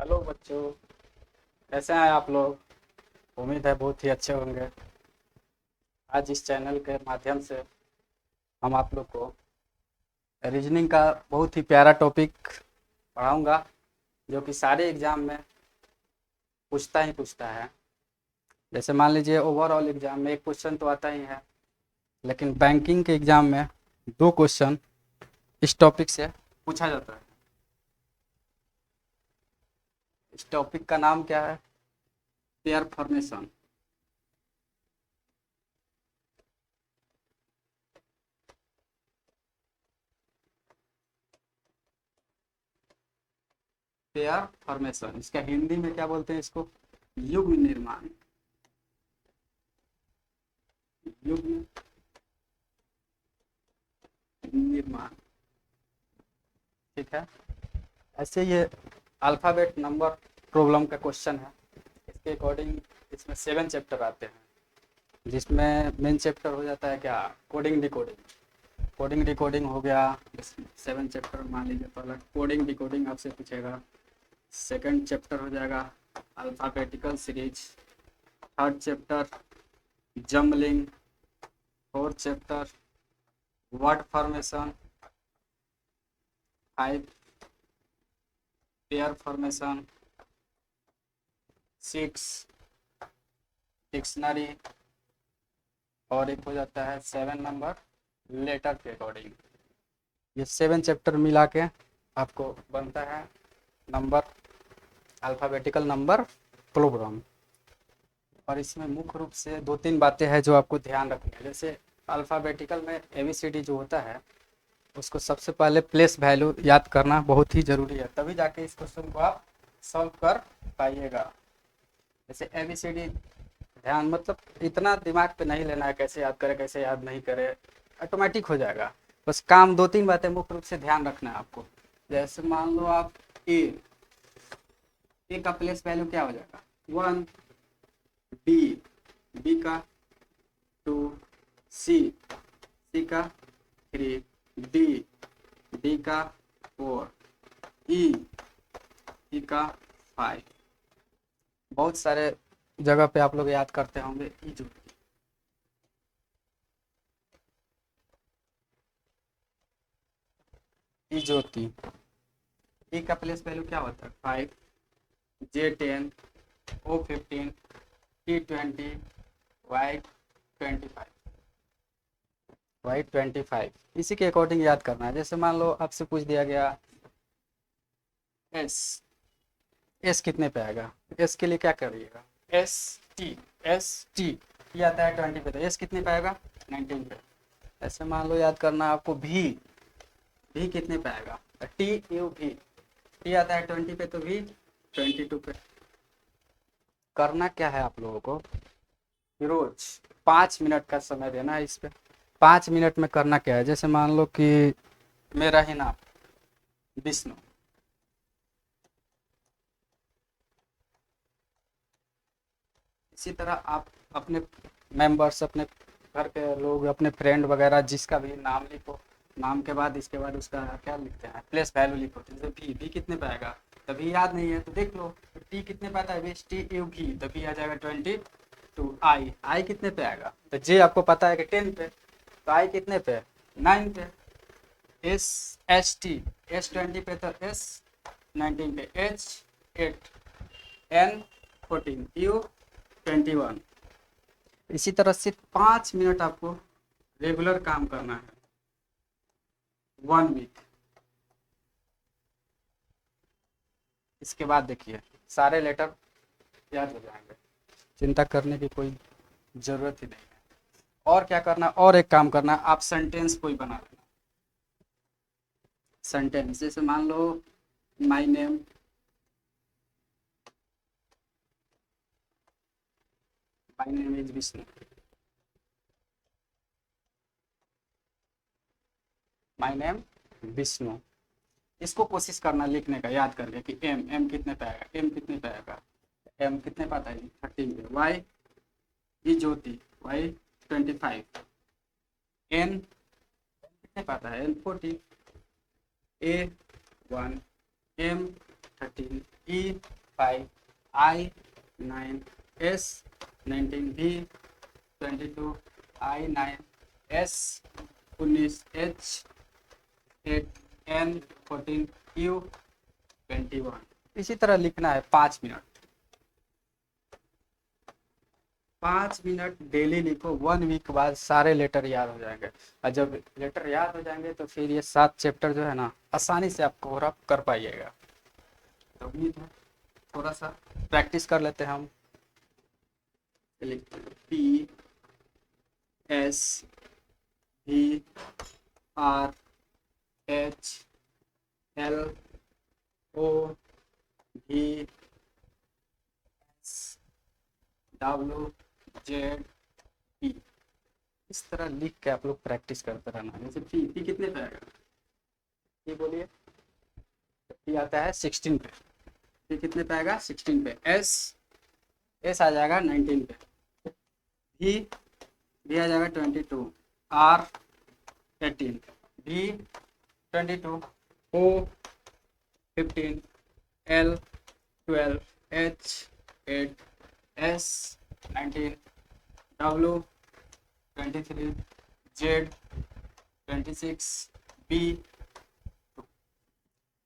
Hello बच्चों, कैसे हैं आप लोग। उम्मीद है बहुत ही अच्छे होंगे। आज इस चैनल के माध्यम से हम आप लोग को रीजनिंग का बहुत ही प्यारा टॉपिक पढ़ाऊंगा, जो कि सारे एग्जाम में पूछता ही पूछता है। जैसे मान लीजिए ओवरऑल एग्जाम में एक क्वेश्चन तो आता ही है, लेकिन बैंकिंग के एग्जाम में दो क्वेश्चन इस टॉपिक से पूछा जाता है। इस टॉपिक का नाम क्या है? Pair formation. पेयर फॉर्मेशन, इसका हिंदी में क्या बोलते हैं? इसको युग्म निर्माण। युग्म निर्माण, ठीक है। ऐसे ये अल्फ़ाबेट नंबर प्रॉब्लम का क्वेश्चन है। इसके अकॉर्डिंग इसमें 7 चैप्टर आते हैं, जिसमें मेन चैप्टर हो जाता है क्या? Coding decoding. कोडिंग डिकोडिंग हो गया। 7 चैप्टर मान लीजिए, पहला कोडिंग डिकोडिंग आपसे पूछेगा। सेकंड चैप्टर हो जाएगा alphabetical series. Third chapter jumbling. Fourth chapter word formation. 5 pair formation. 6 dictionary. और एक हो जाता है 7 नंबर लेटर के अकॉर्डिंग। ये 7 चैप्टर मिला के आपको बनता है नंबर, अल्फ़ाबेटिकल नंबर प्रोग्राम। और इसमें मुख्य रूप से 2-3 बातें हैं जो आपको ध्यान रखनी है। जैसे अल्फ़ाबेटिकल में एबीसीडी जो होता है, उसको सबसे पहले प्लेस वैल्यू याद करना बहुत ही ज़रूरी है, तभी जाके इस क्वेश्चन को आप सॉल्व कर पाइएगा। जैसे एबीसीडी ध्यान मतलब इतना दिमाग पे नहीं लेना है, कैसे याद करें कैसे याद नहीं करें, ऑटोमेटिक हो जाएगा। बस काम 2-3 बातें मुख्य रूप से ध्यान रखना है आपको। जैसे मान लो आप ए, ए का प्लेस वैल्यू क्या हो जाएगा? 1। बी, बी का 2। सी, सी का 3। डी, डी का 4। ई, ई का 5। बहुत सारे जगह पे आप लोग याद करते होंगे ई जो ई ज्योति। ई का प्लेस वैल्यू क्या होता है? 5। J10, O15, T20, Y25। Y25 इसी के अकॉर्डिंग याद करना है। जैसे मान लो आपसे पूछ दिया गया एस, एस कितने पे आएगा? एस के लिए क्या करिएगा? एस टी, एस टी, ये आता है 20 पे, तो एस कितने पे आएगा? 19 पे। ऐसे मान लो याद करना है आपको भी, भी कितने पे आएगा? टी यू भी, टी आता है 20 पे, तो भी 22 पे। करना क्या है आप लोगों को? रोज 5 मिनट का समय देना है इस पे। 5 मिनट में करना क्या है? जैसे मान लो कि मेरा ही नाम विष्णु, इसी तरह आप अपने मेंबर्स, अपने घर के लोग, अपने फ्रेंड वगैरह जिसका भी नाम लिखो। नाम के बाद इसके बाद उसका क्या लिखते हैं? प्लेस वैल्यू लिखो। जैसे भी कितने पे आएगा? तभी याद नहीं है तो देख लो। तो टी कितने पे आता है? टी यू भी, तभी आ जाएगा 22। आई, आई कितने पे आएगा? तो जे आपको पता है कि 10 पे, तो आई कितने पे? 9 पे। एस, एच टी, एस 20 पे, तो एस 19 पे। H 8, N 14, U 21। इसी तरह से 5 मिनट आपको रेगुलर काम करना है, 1 वीक। इसके बाद देखिए सारे लेटर याद हो जाएंगे, चिंता करने की कोई ज़रूरत ही नहीं है। और क्या करना, और एक काम करना, आप सेंटेंस कोई बना लेना। सेंटेंस जैसे मान लो my name, my name is Vishnu, my name Vishnu. इसको कोशिश करना लिखने का, याद करके कि एम, एम कितने पे आएगा? एम कितने पे आएगा? एम कितने पे आता है? 13 पे। वाई, ई ज्योति, वाई 25। एन कितने पे आता है? N 40। A 1, M 13 E 5 I 9 S 19 V 22 I 9 S 19 H 8 N 14 U 21। इसी तरह लिखना है 5 मिनट। 5 मिनट डेली लिखो, 1 वीक बाद सारे लेटर याद हो जाएंगे। और जब लेटर याद हो जाएंगे तो फिर ये 7 चैप्टर जो है ना आसानी से आप कवर अप कर पाइएगा। तो उम्मीद है थोड़ा सा प्रैक्टिस कर लेते हैं हम। P S V R H L O V S W Z P, इस तरह लिख के आप लोग प्रैक्टिस करते रहना। जैसे पी कितने पे आएगा, ये बोलिए। पी आता है 16 पे। पी कितने पे आएगा, 16 पे। एस आ जाएगा 19 पे। भी आ जाएगा 22। आर 18। भी 22। O 15। L 12। H 8। S 19। W 23। Z 26। B.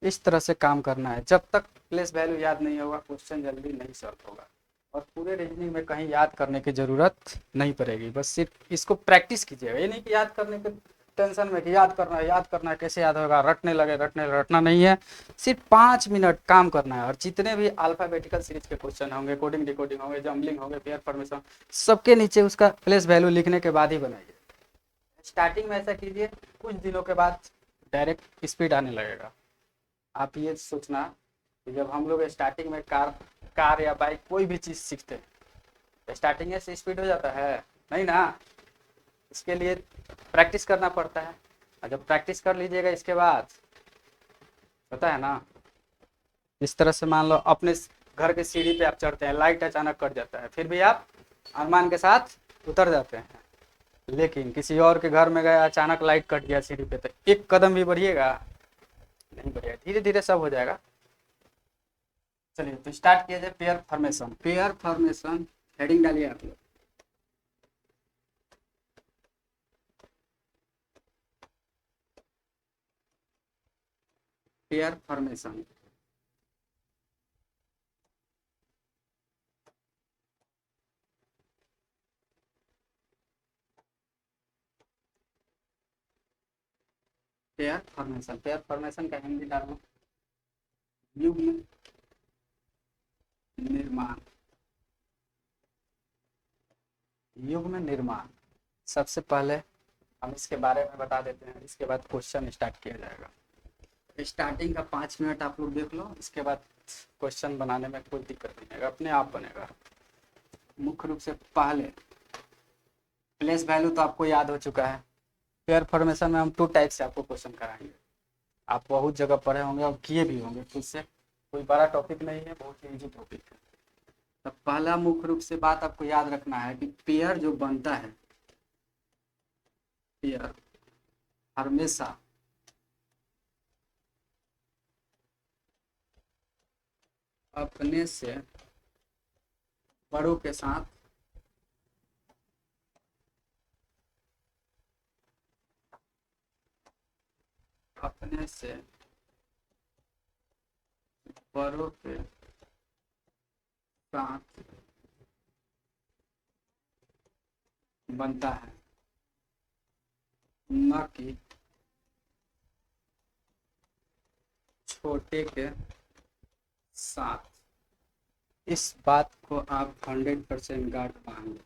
इस तरह से काम करना है। जब तक प्लेस वैल्यू याद नहीं होगा क्वेश्चन जल्दी नहीं सॉल्व होगा, और पूरे रीजनिंग में कहीं याद करने की ज़रूरत नहीं पड़ेगी। बस सिर्फ इसको प्रैक्टिस कीजिएगा। ये नहीं कि याद करने के टेंशन में कि याद करना है कैसे याद होगा, रटना नहीं है। सिर्फ 5 मिनट काम करना है। और जितने भी अल्फ़ाबेटिकल सीरीज के क्वेश्चन होंगे, कोडिंग डिकोडिंग होंगे, जम्बलिंग होंगे, पेयर फॉर्मेशन, सबके नीचे उसका प्लेस वैल्यू लिखने के बाद ही बनाइए। स्टार्टिंग में ऐसा कीजिए, कुछ दिनों के बाद डायरेक्ट स्पीड आने लगेगा। आप ये सोचना कि जब हम लोग स्टार्टिंग में कार या बाइक कोई भी चीज़ सीखते हैं, स्टार्टिंग से स्पीड हो जाता है नहीं ना। इसके लिए प्रैक्टिस करना पड़ता है। और जब प्रैक्टिस कर लीजिएगा इसके बाद पता है ना, इस तरह से मान लो अपने घर के सीढ़ी पे आप चढ़ते हैं, लाइट अचानक कट जाता है, फिर भी आप अरमान के साथ उतर जाते हैं। लेकिन किसी और के घर में गए, अचानक लाइट कट गया सीढ़ी पे, तो एक कदम भी बढ़िएगा नहीं बढ़िएगा। धीरे धीरे सब हो जाएगा। चलिए तो स्टार्ट किया जाए। Pair formation. Pair formation heading डालिए आप लोग। Pair formation. Pair formation. Pair formation का हिंदी डालो युग्म निर्माण। युग्म निर्माण। सबसे पहले हम इसके बारे में बता देते हैं, इसके बाद क्वेश्चन स्टार्ट किया जाएगा। स्टार्टिंग का 5 मिनट आप लोग देख लो, इसके बाद क्वेश्चन बनाने में कोई दिक्कत नहीं आएगा, अपने आप बनेगा। मुख्य रूप से पहले प्लेस वैल्यू तो आपको याद हो चुका है। पेयर फॉर्मेशन में हम 2 टाइप से आपको क्वेश्चन कराएंगे। आप बहुत जगह पढ़े होंगे और किए भी होंगे खुद से। कोई बड़ा टॉपिक नहीं है, बहुत ही इजी टॉपिक है। तो पहला मुख्य रूप से बात आपको याद रखना है कि पेयर जो बनता है, पेयर हमेशा अपने से बड़ों के साथ अपने से बड़ों के साथ बनता है, न कि छोटे के साथ। इस बात को आप 100% गार्ड पाएंगे।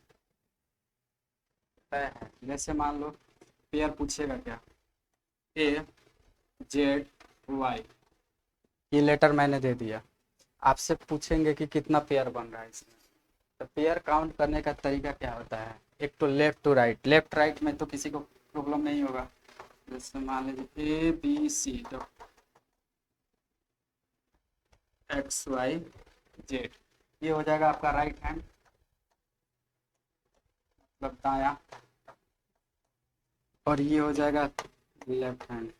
जैसे मान लो पेयर पूछेगा क्या, ए जेड वाई, ये लेटर मैंने दे दिया। आपसे पूछेंगे कि कितना पेयर बन रहा है इसमें। तो पेयर काउंट करने का तरीका क्या होता है, एक तो left to right. Left right में तो किसी को प्रॉब्लम नहीं होगा। जैसे मान लीजिए ए बी सी, तो एक्स वाई जेड, ये हो जाएगा आपका राइट हैंड, मतलब दाया। और ये हो जाएगा लेफ्ट हैंड,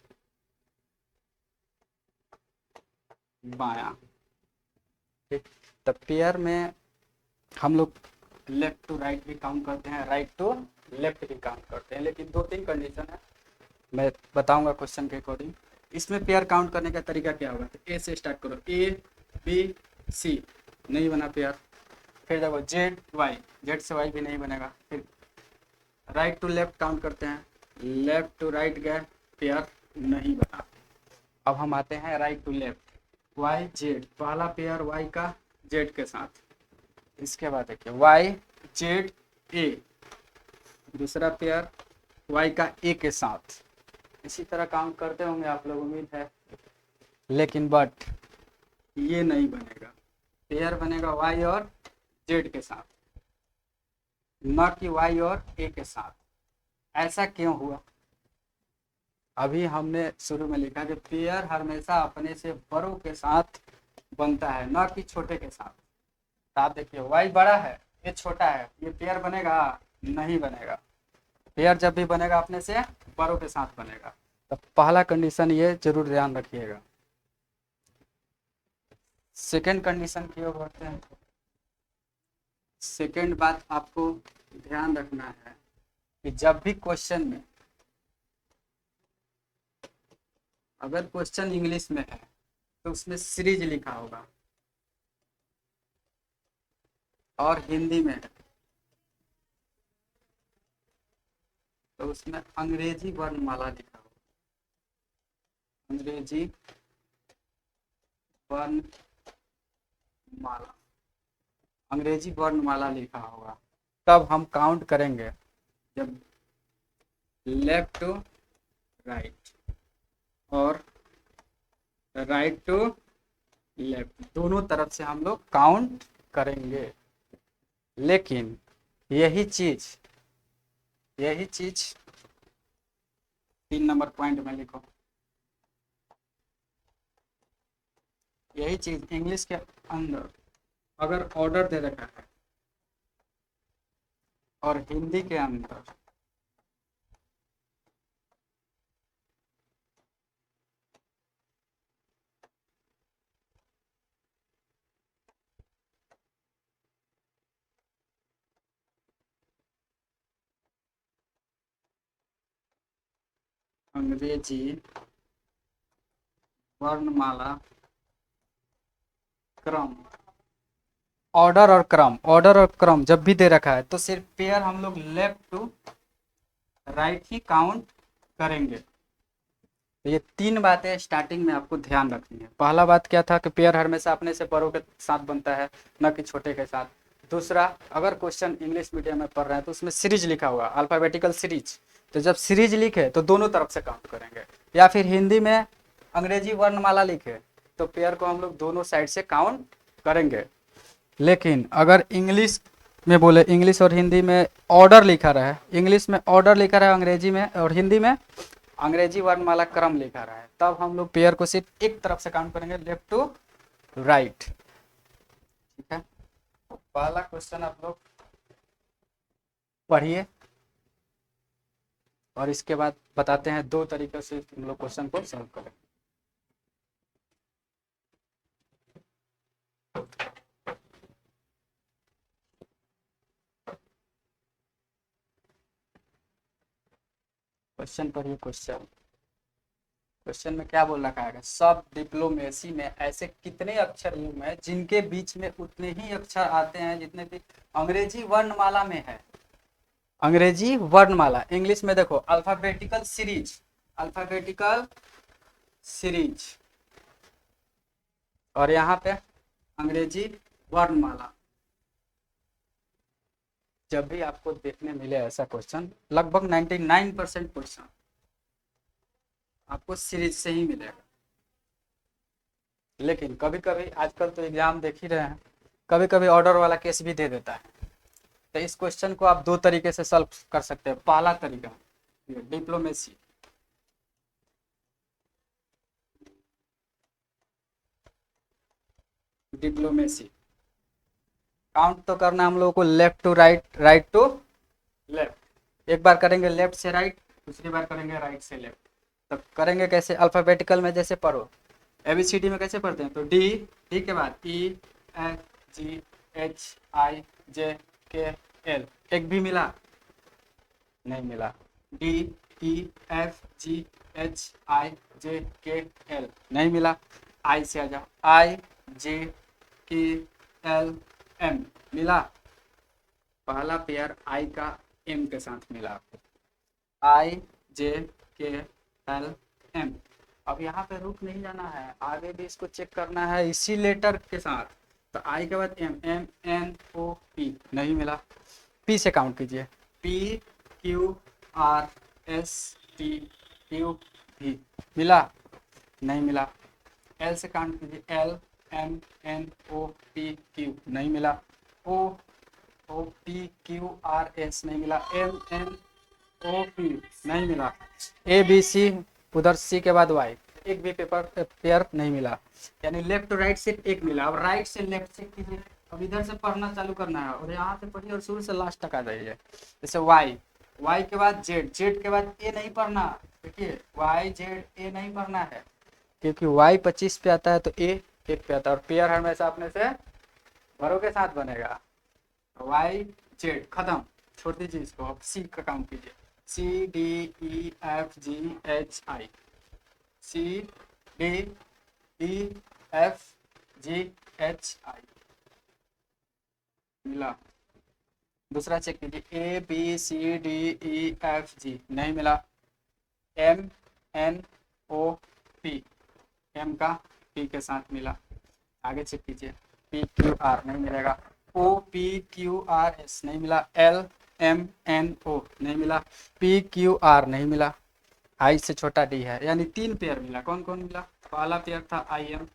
बाया। ठीक। तो पेयर में हम लोग लेफ्ट टू राइट भी काउंट करते हैं, राइट टू लेफ्ट भी काउंट करते हैं, लेकिन 2-3 कंडीशन है, मैं बताऊंगा क्वेश्चन के अकॉर्डिंग। इसमें पेयर काउंट करने का तरीका क्या होगा, तो ए से स्टार्ट करो, ए बी सी नहीं बना पेयर, फिर देखो जेड वाई, जेड से वाई भी नहीं बनेगा, फिर राइट टू लेफ्ट काउंट करते हैं, लेफ्ट टू राइट गए, पेयर नहीं बना। अब हम आते हैं right to left, Y Z, पहला पेयर वाई का जेड के साथ, इसके बाद देखिए वाई जेड ए, दूसरा पेयर वाई का ए के साथ, इसी तरह काउंट करते होंगे आप लोग, उम्मीद है। लेकिन बट ये नहीं बनेगा, पेयर बनेगा वाई और जेड के साथ, न कि वाई और ए के साथ। ऐसा क्यों हुआ, अभी हमने शुरू में लिखा कि पेयर हमेशा अपने से बड़ों के साथ बनता है, न कि छोटे के साथ। तो आप देखिए वाई बड़ा है, ये छोटा है, ये पेयर बनेगा नहीं बनेगा, पेयर जब भी बनेगा अपने से बड़ों के साथ बनेगा। तो पहला कंडीशन ये जरूर ध्यान रखिएगा। सेकंड कंडीशन की ओर बढ़ते हैं। सेकंड बात आपको ध्यान रखना है कि जब भी क्वेश्चन में, अगर क्वेश्चन इंग्लिश में है तो उसमें सीरीज लिखा होगा, और हिंदी में है तो उसमें अंग्रेजी वर्णमाला लिखा होगा, अंग्रेजी वर्णमाला, अंग्रेजी वर्णमाला लिखा होगा। तब हम काउंट करेंगे जब लेफ्ट टू राइट और राइट टू लेफ्ट, दोनों तरफ से हम लोग काउंट करेंगे। लेकिन यही चीज 3 नंबर पॉइंट में लिखो, यही चीज इंग्लिश के अंदर अगर ऑर्डर दे रखा है और हिंदी के अंदर अंग्रेजी वर्णमाला क्रम, ऑर्डर और क्रम जब भी दे रखा है तो सिर्फ पेयर हम लोग लेफ्ट टू राइट ही काउंट करेंगे। तो ये 3 बातें स्टार्टिंग में आपको ध्यान रखनी है। पहला बात क्या था कि पेयर हमेशा अपने से बड़ों के साथ बनता है, न कि छोटे के साथ। दूसरा, अगर क्वेश्चन इंग्लिश मीडियम में पढ़ रहे हैं तो उसमें सीरीज लिखा हुआ, अल्फाबेटिकल सीरीज, तो जब सीरीज लिखे तो दोनों तरफ से काउंट करेंगे। या फिर हिंदी में अंग्रेजी वर्णमाला लिखे तो पेयर को हम लोग दोनों साइड से काउंट करेंगे। लेकिन अगर इंग्लिश में बोले, इंग्लिश और हिंदी में ऑर्डर लिखा रहा है, इंग्लिश में ऑर्डर लिखा रहा है, अंग्रेजी में और हिंदी में अंग्रेजी वर्णमाला क्रम लिखा रहा है, तब हम लोग पेयर को सिर्फ एक तरफ से काउंट करेंगे, लेफ्ट टू राइट। ठीक है, पहला क्वेश्चन आप लोग पढ़िए और इसके बाद बताते हैं 2 तरीके से हम लोग क्वेश्चन को सॉल्व करें। क्वेश्चन पढ़िए। क्वेश्चन में क्या बोल रखा है, सब डिप्लोमेसी में ऐसे कितने अक्षर युग्म है जिनके बीच में उतने ही अक्षर आते हैं जितने भी अंग्रेजी वर्णमाला में है। अंग्रेजी वर्णमाला, इंग्लिश में देखो अल्फाबेटिकल सीरीज, अल्फाबेटिकल सीरीज, और यहाँ पे अंग्रेजी वर्णमाला। जब भी आपको देखने मिले ऐसा क्वेश्चन, लगभग 99% क्वेश्चन आपको सीरीज से ही मिलेगा। लेकिन कभी कभी, आजकल तो एग्जाम देख ही रहे हैं, कभी कभी ऑर्डर वाला केस भी दे देता है। तो इस क्वेश्चन को आप 2 तरीके से सॉल्व कर सकते हैं। पहला तरीका डिप्लोमेसी, डिप्लोमेसी काउंट तो करना हम लोगों को left to right, right to left. एक बार करेंगे लेफ्ट से राइट, दूसरी बार करेंगे राइट से लेफ्ट। तब करेंगे कैसे, अल्फाबेटिकल में जैसे पढ़ो, ABCD में कैसे पढ़ते हैं, तो डी, डी के बाद ई, F G H I J K L, एक भी मिला? नहीं मिला। D E F G H I J K L, नहीं मिला। आई से आ जाओ, आई जे के एल एम, मिला? पहला पेयर आई का एम के साथ मिला आपको, आई जे के एल एम। अब यहाँ पे रुक नहीं जाना है, आगे भी इसको चेक करना है इसी लेटर के साथ। तो आई के बाद M, M N O P, नहीं मिला। पी से काउंट कीजिए, P Q R S T U भी, मिला? नहीं मिला। एल से काउंट कीजिए, L M N O P Q, नहीं मिला। O O P Q R S, नहीं मिला। एम एन ओ पी, नहीं मिला। ए बी सी, उधर सी के बाद वाई, एक भी पेयर नहीं मिला। यानी लेफ्ट टू राइट से एक मिला। अब राइट से लेफ्ट से कीजिए। अब इधर से पढ़ना चालू करना है और यहाँ से पढ़िए और शुरू से लास्ट तक आ जाइए। जैसे वाई, वाई के बाद जेड, जेड के बाद ए नहीं पढ़ना। देखिए वाई जेड ए नहीं पढ़ना है, क्योंकि वाई 25 पे आता है तो ए 1 पे आता है, और पेयर हमेशा अपने से बड़ों के साथ बनेगा। वाई जेड खत्म, छोड़ दीजिए इसको। अब सी का काम कीजिए, C D E F G H I, C D E F G H I, मिला? दूसरा चेक कीजिए, A B C D E F G, नहीं मिला। M N O P, M का पी के साथ मिला। आगे चेक कीजिए, पी क्यू आर, नहीं मिलेगा। O P Q R S, नहीं मिला। एल एम एन ओ, नहीं मिला। पी क्यू आर, नहीं मिला। आई से छोटा डी है, यानी 3 पेयर मिला। कौन कौन मिला? पहला पेयर था आई एम,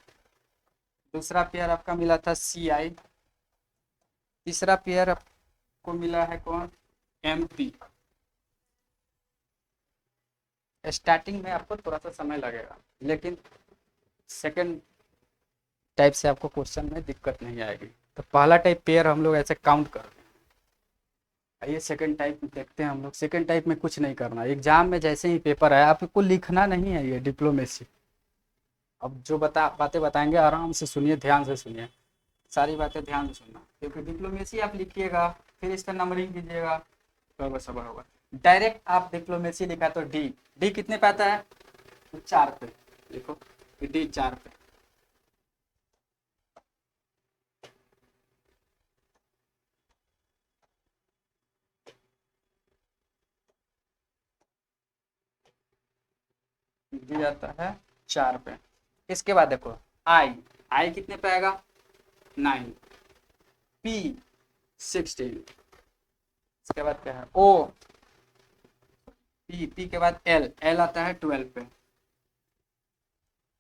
दूसरा पेयर आपका मिला था सी आई, तीसरा पेयर आपको मिला है कौन? M P. स्टार्टिंग में आपको थोड़ा सा समय लगेगा, लेकिन सेकंड टाइप से आपको क्वेश्चन में दिक्कत नहीं आएगी। तो पहला टाइप पेयर हम लोग ऐसे काउंट करते हैं। आइए सेकंड टाइप में देखते हैं हम लोग। सेकंड टाइप में कुछ नहीं करना, एग्जाम में जैसे ही पेपर है आपको लिखना नहीं है, ये डिप्लोमेसी। अब जो बातें बताएंगे आराम से सुनिए, ध्यान से सुनिए, सारी बातें ध्यान से सुनना, क्योंकि डिप्लोमेसी आप लिखिएगा फिर इसका नंबरिंग कीजिएगा तो सब होगा। डायरेक्ट आप डिप्लोमेसी लिखा तो डी, डी कितने पे आता है? तो 4 पे लिखो, डी 4 पे। डी आता है 4 पे। इसके बाद देखो आई, आई कितने पे आएगा? 9, पी 16, इसके बाद क्या है? ओ, पी, पी के बाद एल, एल आता है 12 पे।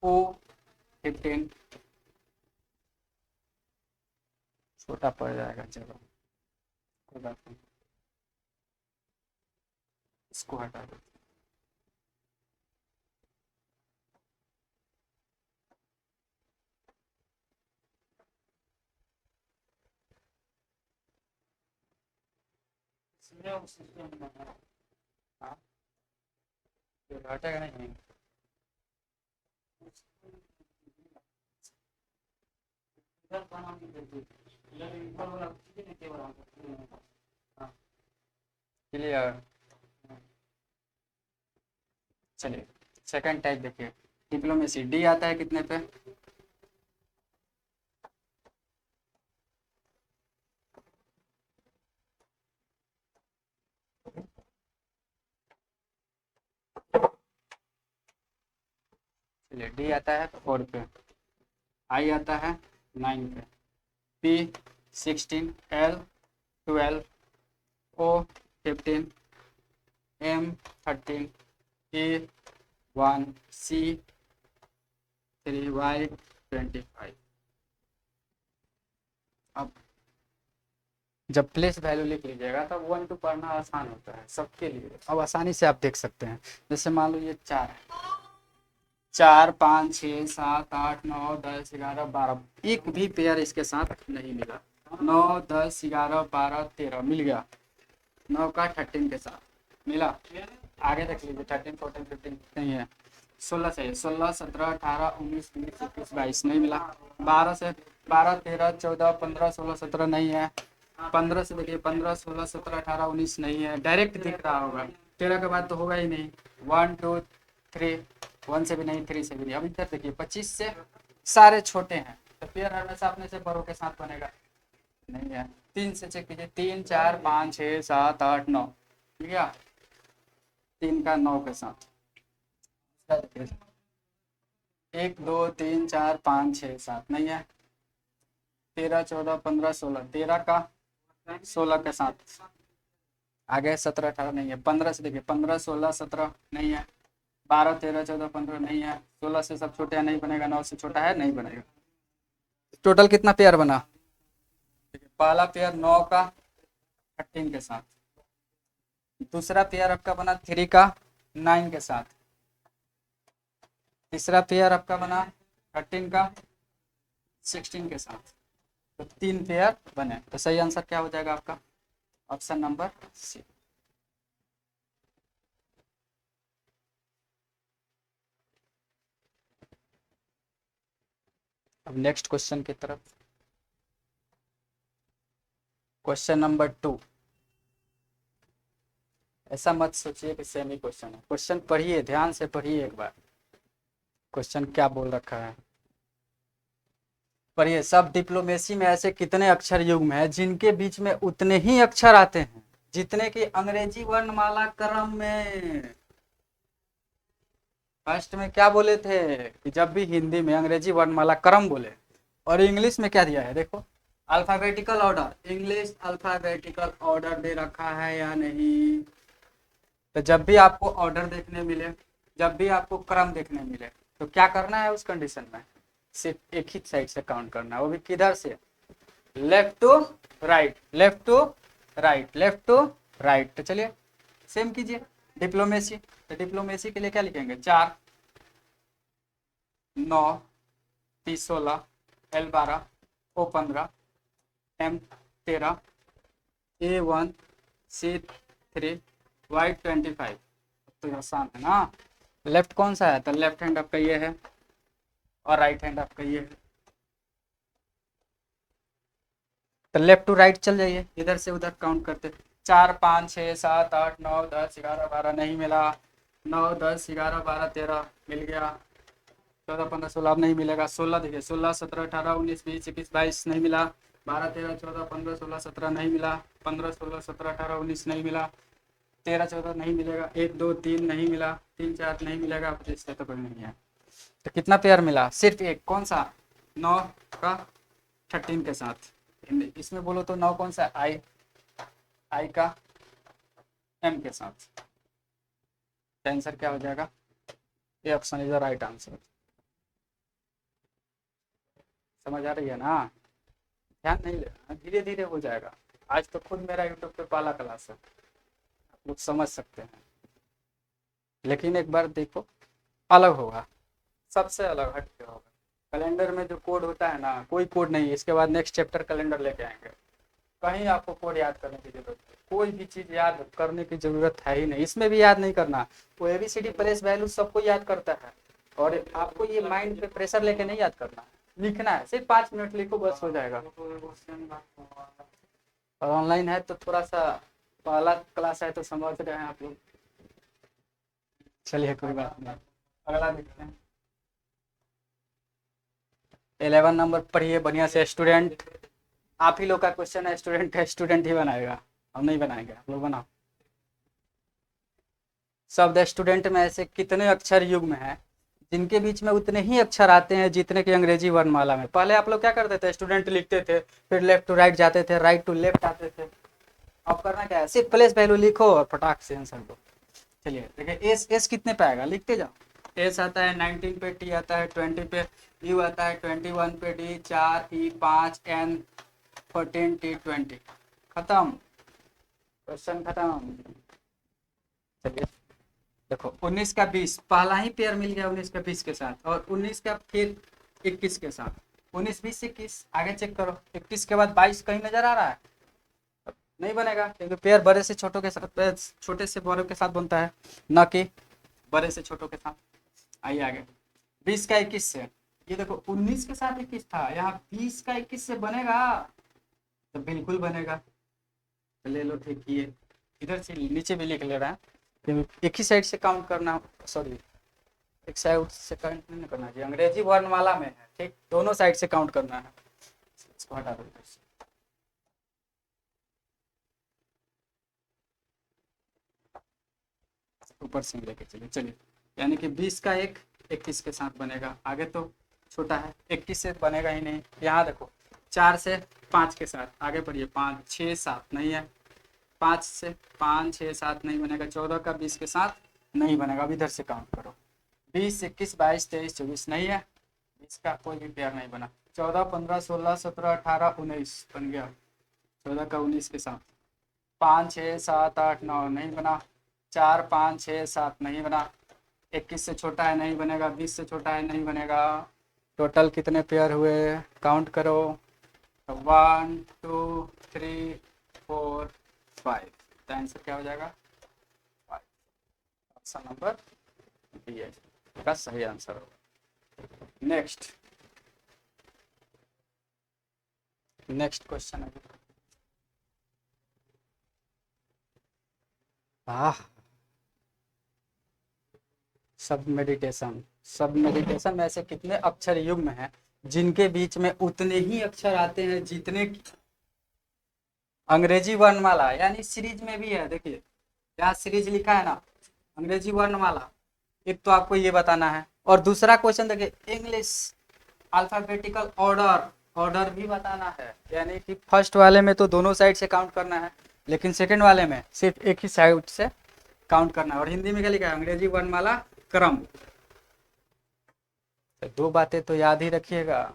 ओ 15, छोटा पड़ जाएगा, चलो कोई बात नहीं, इसको हटा दो। हाँ, हटेगा नहीं। क्लियर? चलिए सेकंड टाइप देखिए, डिप्लोमेसी डी आता है कितने पे? चलिए डी आता है 4 पे, आई आता है 9 पे, पी 16, एल 12, ओ 15, एम 13, ए 1, सी 3, वाई 25। अब जब प्लेस वैल्यू लिख लीजिएगा तब 1 2 पढ़ना आसान होता है सबके लिए। अब आसानी से आप देख सकते हैं, जैसे मान लो ये 4 है, 4 5 6 7 8 9 10 11 12, एक भी पेयर इसके साथ नहीं मिला। 9 10 11 12 13 मिल गया, 9 का 13 के साथ मिला। आगे देख लीजिए 13 14 15 नहीं है। 16 चाहिए, 16 17 18 19 20 21 22 नहीं मिला। 12 से 12 13 14 15 16 17 नहीं है। 15 से देखिए 15 16 17 18 19 नहीं है, डायरेक्ट दिख रहा होगा। 13 के बाद तो होगा ही नहीं। 1 2 3, 1 से भी नहीं, 3 से भी नहीं। अब इधर देखिए 25 से सारे छोटे हैं, तो पेयर हमेशा अपने से बड़ों के साथ बनेगा, नहीं है। 3 से चेक कीजिए, 3 4 5 6 7 8 9, ठीक है। 3 का 9 के साथ 1 2 3 4 5 6 7 नहीं है। 13 14 15 16, 13 का 16 के साथ आगे 17 18 नहीं है। 15 से देखिए 15 16 17 नहीं है। 12 13 14 15 नहीं है। 16 से सब छोटे हैं, नहीं बनेगा। 9 से छोटा है, नहीं बनेगा। टोटल कितना पेयर बना? पहला पेयर 9 का 13 के साथ, दूसरा पेयर आपका बना 3 का 9 के साथ, तीसरा पेयर आपका बना 13 का 16 के साथ। तो 3 पेयर बने, तो सही आंसर क्या हो जाएगा आपका? Option number C. अब नेक्स्ट क्वेश्चन की तरफ। Question number 2। ऐसा मत सोचिए कि सेमी क्वेश्चन है। क्वेश्चन पढ़िए, ध्यान से पढ़िए एक बार, क्वेश्चन क्या बोल रखा है पढ़िए। सब डिप्लोमेसी में ऐसे कितने अक्षर युग्म हैं जिनके बीच में उतने ही अक्षर आते हैं जितने कि अंग्रेजी वर्णमाला क्रम में। फर्स्ट में क्या बोले थे कि जब भी हिंदी में अंग्रेजी वर्णमाला क्रम बोले, और इंग्लिश में क्या दिया है देखो, alphabetical order. English alphabetical order दे रखा है या नहीं? तो जब भी आपको ऑर्डर देखने मिले, जब भी आपको क्रम देखने मिले, तो क्या करना है उस कंडीशन में? सिर्फ एक ही साइड से काउंट करना है, वो भी किधर से? Left to right, left to right, left to right. तो चलिए सेम कीजिए डिप्लोमेसी। तो डिप्लोमेसी के लिए क्या लिखेंगे? 4 9 30 16 L 12 O 15 M 13 A 1 C 3 Y 25। तो आसान है ना। लेफ्ट कौन सा है? तो लेफ्ट हैंड आपका ये है और राइट हैंड आपका ये है। तो लेफ्ट टू राइट चल जाइए, इधर से उधर काउंट करते। 4 5 6 7 8 9 10 11 12 नहीं मिला। 9 10 11 12 13 मिल गया। 14 15 16 अब नहीं मिलेगा। 16 देखिए 16 17 18 19 20 21 22 नहीं मिला। 12 13 14 15 16 17 नहीं मिला। 15 16 17 18 19 नहीं मिला। 13 14 नहीं मिलेगा। 1 2 3 नहीं मिला। 3 4 नहीं मिलेगा। 25 तो कोई नहीं है। तो कितना पेयर मिला? सिर्फ एक। कौन सा? 9 का 13 के साथ। इसमें बोलो तो 9 कौन सा? आई का M के साथ। आंसर क्या हो जाएगा? ये option is the right answer. समझ आ रही है ना? ध्यान नहीं देना, धीरे धीरे हो जाएगा। आज तो खुद मेरा यूट्यूब पे पहला क्लास है, आप लोग समझ सकते हैं, लेकिन एक बार देखो अलग होगा, सबसे अलग हट के होगा। कैलेंडर में जो कोड होता है ना, कोई कोड नहीं है। इसके बाद नेक्स्ट चैप्टर कैलेंडर लेके आएंगे, कहीं आपको कोड याद करने की जरूरत है, कोई भी चीज़ याद करने की जरूरत है ही नहीं। इसमें भी याद नहीं करना, वो ABCD प्लेस वैल्यू सबको याद करता है, और आपको ये माइंड पे प्रेशर लेके नहीं याद करना, लिखना है। सिर्फ 5 मिनट लिखो, बस हो जाएगा। और ऑनलाइन है तो थोड़ा सा पहला क्लास है तो समझ रहे हैं आप लोग। चलिए कोई बात नहीं, अगला देखते हैं। 11 नंबर पढ़िए बढ़िया से स्टूडेंट। आप ही लोग का क्वेश्चन है, स्टूडेंट है, स्टूडेंट ही बनाएगा, हम नहीं बनाएंगे, आप लोग बनाओ। शब्द स्टूडेंट में ऐसे कितने अक्षर युग्म हैं जिनके बीच में उतने ही अक्षर आते हैं जितने की अंग्रेजी वर्णमाला में? पहले आप लोग क्या करते थे? स्टूडेंट लिखते थे, फिर लेफ्ट टू राइट जाते थे, राइट टू लेफ्ट आते थे। अब करना क्या है? सिर्फ प्लेस वैल्यू लिखो और फटाक से आंसर दो। चलिए देखिए, एस कितने पे आएगा? लिखते जाओ। एस आता है 19 पे, टी आता है 20 पे, यू आता है 21 पे, डी 4, ई 5, एन 14, टी 20। खत्म, क्वेश्चन खत्म। चलिए देखो 19 का 20, पहला ही पेयर मिल गया 19 का 20 के साथ, और 19 का फिर 21 के साथ। 19 20 21, आगे चेक करो। 21 के बाद 22 कहीं नजर आ रहा है? नहीं बनेगा, क्योंकि पेयर बड़े से छोटों के साथ, छोटे से बड़ों के साथ बनता है, न कि बड़े से छोटों के साथ। आइए आगे। 20 का 21 से ये देखो 19 के साथ 21 था, यहाँ 20 का 21 से बनेगा? तो बिल्कुल बनेगा। तो ले लो, ठीक ये इधर से नीचे भी लिख ले रहा है कि एक ही साइड से काउंट करना, सॉरी एक साइड से काउंट नहीं करना चाहिए, अंग्रेजी वर्णमाला में है, ठीक, दोनों साइड से काउंट करना है। इसको हटा दो इधर से। ऊपर से लेके चलिए, चलिए यानी कि 20 का एक 21 के साथ बनेगा, आगे तो छोटा है 21 से बनेगा ही नहीं। यहाँ देखो 4 से 5 के साथ आगे बढ़िए, 5 6 7 नहीं है, 5 से 5 6 7 नहीं बनेगा, 14 का 20 के साथ नहीं बनेगा। अब इधर से काउंट करो, 20 21 22 23 24 नहीं है, 20 का कोई भी पेयर नहीं बना। 14 15 16 17 18 19 बन गया, 14 का 19 के साथ। 5 6 7 8 9 नहीं बना, 4 5 6 7 नहीं बना, 21 से छोटा है नहीं बनेगा, 20 से छोटा है नहीं बनेगा। टोटल कितने पेयर हुए, काउंट करो, 1 2 3 4 5। तो आंसर क्या हो जाएगा? 5। ऑप्शन नंबर बी है का सही आंसर होगा। नेक्स्ट क्वेश्चन है। हाँ, सब मेडिटेशन में ऐसे कितने अक्षर युग्म हैं जिनके बीच में उतने ही अक्षर आते हैं जितने अंग्रेजी वर्णमाला, यानी सीरीज में भी है। देखिए यहाँ सीरीज लिखा है ना, अंग्रेजी वर्णमाला, एक तो आपको ये बताना है, और दूसरा क्वेश्चन देखिए इंग्लिश अल्फाबेटिकल ऑर्डर, ऑर्डर भी बताना है। यानी कि फर्स्ट वाले में तो दोनों साइड से काउंट करना है, लेकिन सेकंड वाले में सिर्फ एक ही साइड से काउंट करना है। और हिंदी में क्या लिखा है? अंग्रेजी वर्णमाला क्रम। तो दो बातें तो याद ही रखिएगा,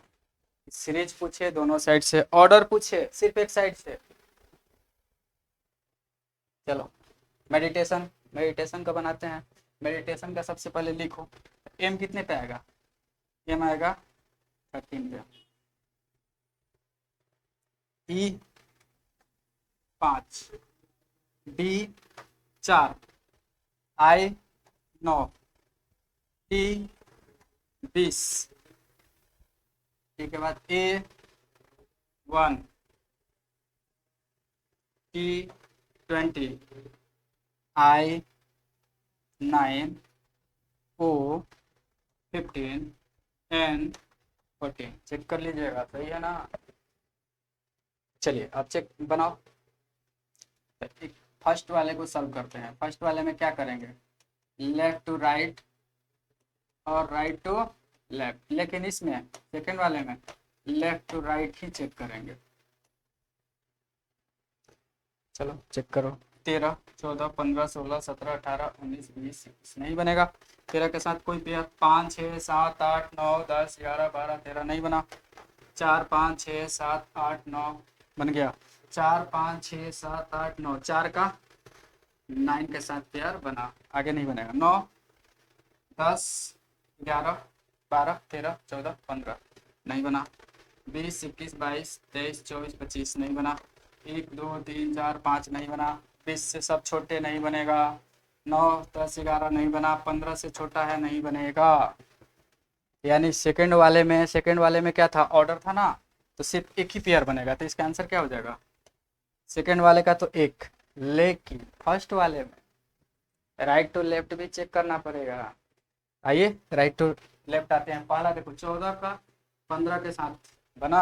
सीरीज पूछे दोनों साइड से, ऑर्डर पूछे सिर्फ एक साइड से। चलो मेडिटेशन, मेडिटेशन का बनाते हैं। मेडिटेशन का सबसे पहले लिखो, एम कितने पे आएगा? एम आएगा 13 पे, ई 5, डी 4, आई 9, टी 20, ठीक है बाद ए 1, टी 20, आई 9, ओ 15, एन 14। चेक कर लीजिएगा, सही है ना? चलिए अब चेक बनाओ। फर्स्ट वाले को सॉल्व करते हैं। फर्स्ट वाले में क्या करेंगे? लेफ्ट टू राइट और राइट टू लेफ्ट, लेकिन इसमें सेकंड वाले में लेफ्ट टू राइट ही चेक करेंगे। चलो चेक करो, 13 14 15 16 17 18 19 20 21 नहीं बनेगा। 13 के साथ कोई पेयर 5 6 7 8 9 10 11 12 13 नहीं बना। 4 5 6 7 8 9 बन गया, 4 5 6 7 8 9, 4 का 9 के साथ पेयर बना, आगे नहीं बनेगा। 9 10 11 12 13 14 15 नहीं बना। 20 21 22 23 24 25 नहीं बना। 1 2 3 4 5 नहीं बना। 20 से सब छोटे नहीं बनेगा। 9 10 11 नहीं बना। 15 से छोटा है नहीं बनेगा। यानी सेकंड वाले में क्या था? ऑर्डर था ना, तो सिर्फ एक ही पेयर बनेगा। तो इसका आंसर क्या हो जाएगा? सेकंड वाले का तो एक, लेकिन फर्स्ट वाले में राइट टू लेफ्ट भी चेक करना पड़ेगा। आइए राइट टू लेफ्ट आते हैं। पहला देखो 14 का 15 के साथ बना।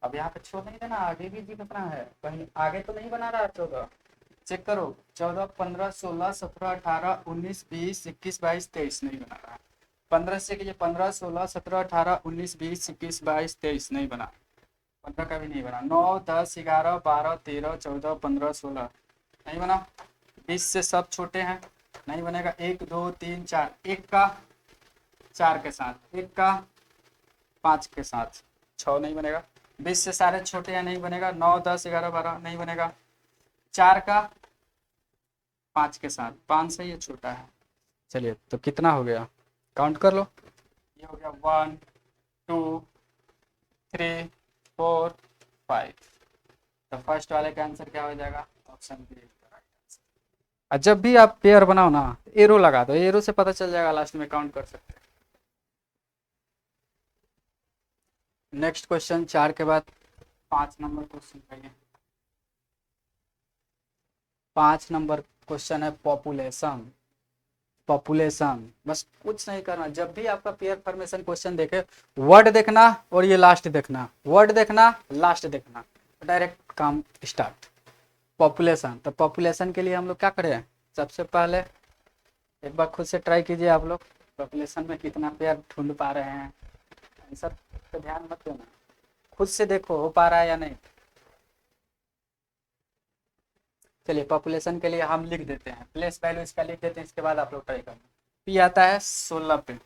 अब यहाँ पे छोड़ नहीं देना, आगे भी जी बना है, कहीं आगे तो नहीं बना रहा। 14 चेक करो, 14 15 16 17 18 19 20 21 22 23 नहीं बना रहा। 15 से कीजिए, 15 16 17 18 19 20 21 22 23 नहीं बना। 15 का भी नहीं बना। 9 10 11 12 13 14 15 16 नहीं बना। 20 से सब छोटे हैं, नहीं बनेगा। 1 2 3 4, एक का 4 के साथ, एक का 5 के साथ 6 नहीं बनेगा। 20 से सारे छोटे हैं, नहीं बनेगा। 9 10 11 12 नहीं बनेगा। 4 का 5 के साथ, 5 से ये छोटा है। चलिए तो कितना हो गया, काउंट कर लो। ये हो गया 1 2 3 4 5। तो फर्स्ट वाले का आंसर क्या हो जाएगा? Option B. और जब भी आप पेयर बनाओ ना, एरो लगा दो, एरो से पता चल जाएगा, लास्ट में काउंट कर सकते हैं। नेक्स्ट क्वेश्चन 4 के बाद 5 नंबर क्वेश्चन है। 5 नंबर क्वेश्चन है पॉपुलेशन। पॉपुलेशन बस कुछ नहीं करना, जब भी आपका पेयर फॉर्मेशन क्वेश्चन देखे वर्ड देखना और ये लास्ट देखना, वर्ड देखना लास्ट देखना, डायरेक्ट काम स्टार्ट। पॉपुलेशन, तो पॉपुलेशन के लिए हम लोग क्या करें, सबसे पहले एक बार खुद से ट्राई कीजिए आप लोग, पॉपुलेशन में कितना पेयर ढूंढ पा रहे हैं, आंसर पे ध्यान मत देना, खुद से देखो हो पा रहा है या नहीं। चलिए पॉपुलेशन के लिए हम लिख देते हैं, प्लेस वैल्यू इसका लिख देते हैं, इसके बाद आप लोग ट्राई करना। पी आता है 16 पे,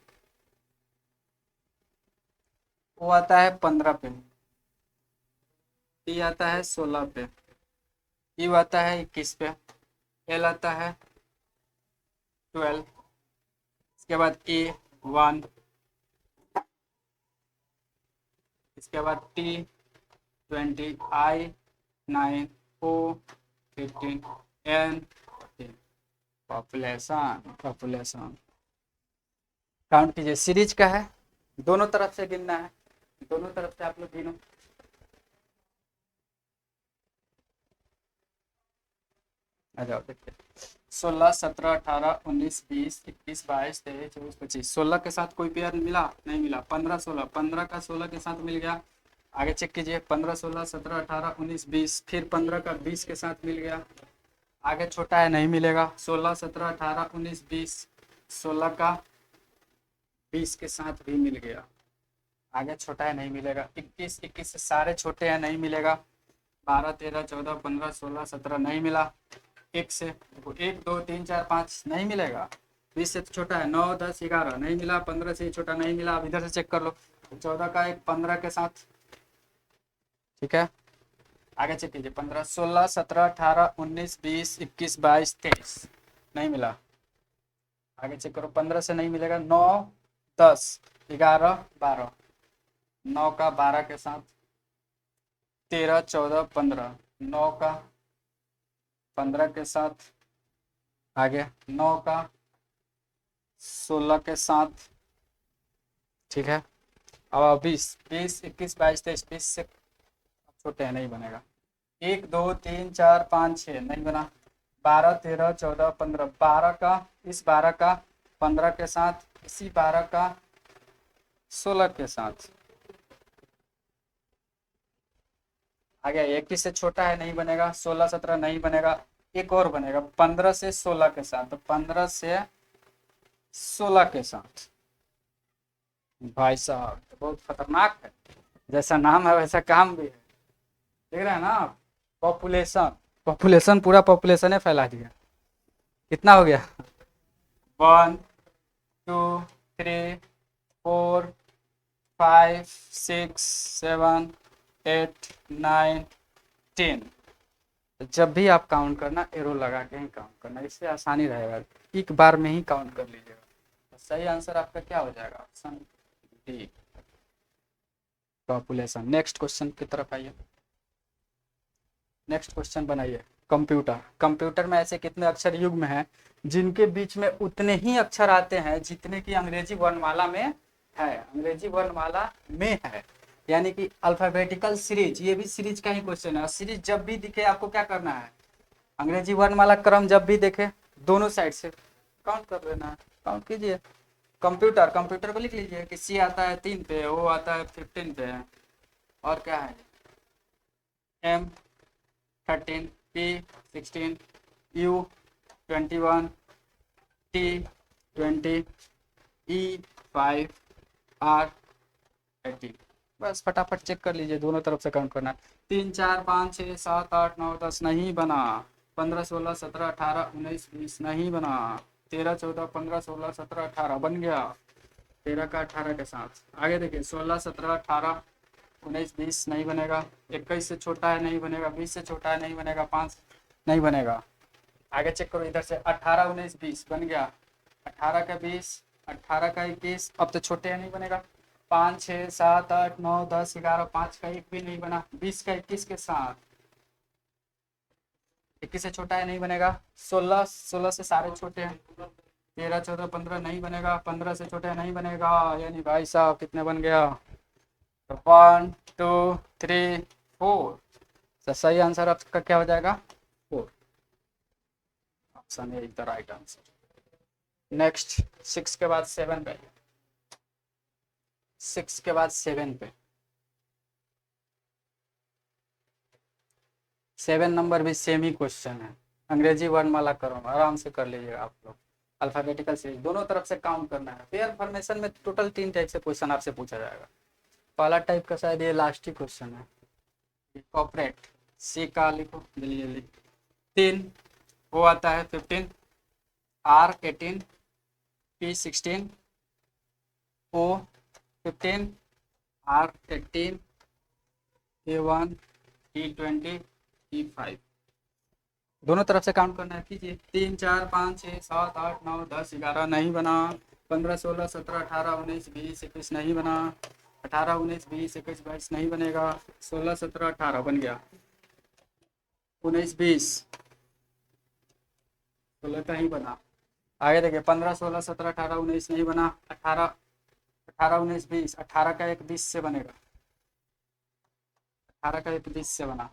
ओ आता है 15 पे, टी आता है 16 पे, यू आता है 21 पे, एल आता है 12, इसके बाद ए 1, इसके बाद टी 20, आई 9, ओ 15, एन 14। पॉपुलेशन, पॉपुलेशन काउंट कीजिए, सीरीज का है, दोनों तरफ से गिनना है, दोनों तरफ से आप लोग गिनो। आ जाओ देखिए, 16 17 18 19 20 21 22 23 24 25, 16 के साथ कोई पेयर मिला नहीं मिला, 15 16, 15 का 16 के साथ मिल गया, आगे चेक कीजिए 15 16 17 18 19 20, फिर 15 का 20 के साथ मिल गया, आगे छोटा है नहीं मिलेगा, 16 17 18 19 20, 16 का 20 के साथ भी मिल गया, आगे छोटा है नहीं मिलेगा, 21 21 से सारे छोटे हैं नहीं मिलेगा, 12 13 14 15 16 17 नहीं मिला, एक से देखो 1 2 3 4 5 नहीं मिलेगा, 20 से तो छोटा है, 9 10 11 नहीं मिला, 15 से छोटा नहीं मिला, अब इधर से चेक कर लो, 14 का एक 15 के साथ, ठीक है, आगे चेक कीजिए 15 16 17 18 19 20 21 22 23 नहीं मिला, आगे चेक करो 15 से नहीं मिलेगा, 9 10 11 12, 9 का 12 के साथ 13 14 15, 9 का 15 के साथ, आगे 9 का 16 के साथ, ठीक है, अब 20 20 21 22 23, 20 से छोटे हैं नहीं बनेगा, 1 2 3 4 5 6 नहीं बना, 12 13 14 15, 12 का इस 12 का 15 के साथ, इसी 12 का 16 के साथ, आ गया, 21 से छोटा है नहीं बनेगा, 16 17 नहीं बनेगा, एक और बनेगा 15 से 16 के साथ, तो 15 से 16 के साथ, भाई साहब तो बहुत खतरनाक है, जैसा नाम है वैसा काम भी है, देख रहे हैं ना आप, पॉपुलेशन, पॉपुलेशन पूरा पॉपुलेशन है फैला दिया, कितना हो गया 1 2 3 4 5 6 7 8 9 10, जब भी आप काउंट करना एरो लगा के ही काउंट करना, इससे आसानी रहेगा, एक बार में ही काउंट कर लीजिएगा, सही आंसर आपका क्या हो जाएगा, option D population. Next question की तरफ आइए, नेक्स्ट क्वेश्चन बनाइए, कंप्यूटर, कंप्यूटर में ऐसे कितने अक्षर युग्म हैं जिनके बीच में उतने ही अक्षर आते हैं जितने की अंग्रेजी वर्णमाला में है, अंग्रेजी वर्णमाला में है, यानी कि अल्फाबेटिकल सीरीज, ये भी सीरीज का ही क्वेश्चन है, सीरीज जब भी दिखे आपको क्या करना है, अंग्रेजी वर्णमाला क्रम जब भी देखे दोनों साइड से काउंट कर लेना है, काउंट कीजिए, कंप्यूटर, कंप्यूटर को लिख लीजिए कि सी आता है 3 पे, ओ आता है 15 पे, और क्या है M 13, P 16, U 21, T 20, E 5, R 18, बस फटाफट चेक कर लीजिए, दोनों तरफ से काउंट करना है, 3 4 5 6 7 8 9 10 नहीं बना, 15 16 17 18 19 20 नहीं बना, 13 14 15 16 17 18 बन गया, 13 का 18 के साथ, आगे देखिए 16 17 18 19 20 नहीं बनेगा, 21 से छोटा है नहीं बनेगा, 20 से छोटा है नहीं बनेगा, 5 नहीं बनेगा, आगे चेक करो इधर से 18 19 20 बन गया, 18 का 20 18 का 21, अब तो छोटे हैं नहीं बनेगा, 5 6 7 8 9 10 11, 5 का 1 भी नहीं बना, 20 का 21 के साथ, 21 से छोटा है नहीं बनेगा, 16 16 से सारे छोटे हैं, 13 14 15 नहीं बनेगा, 15 से छोटे नहीं बनेगा, यानी भाई साहब कितने बन गया तो 1 2 3 4, तो सही आंसर आपका क्या हो जाएगा? 4। Option A is the right answer. Next 6 के बाद 7 पे, 6 के बाद 7 पे, 7 नंबर भी सेम ही क्वेश्चन है। अंग्रेजी वर्णमाला क्रम आराम से कर लीजिएगा आप लोग। अल्फाबेटिकल सीरीज दोनों तरफ से काउंट करना है। पेयर फॉर्मेशन में टोटल 3 टाइप से क्वेश्चन आपसे पूछा जाएगा। पहला टाइप का शायद ये लास्ट ही क्वेश्चन है। कॉर्पोरेट सी का लिखो जल्दी जल्दी। 3 वो आता है 15, R 18, P 16, O 15, R 18, A 1, E 20, E 5। दोनों तरफ से काउंट करना है, कीजिए। 3 4 5 6 7 8 9 10 11 नहीं बना। 15 16 17 18 19 20 21 नहीं बना। 18 19 20 21 22 नहीं बनेगा। 16 17 18 बन गया। 19 20 16 का ही बना। आगे देखिए 15 16 17 18 19 नहीं बना। 18 18 19 20 18 का एक 20 से बनेगा। 18 का एक 20 से बना।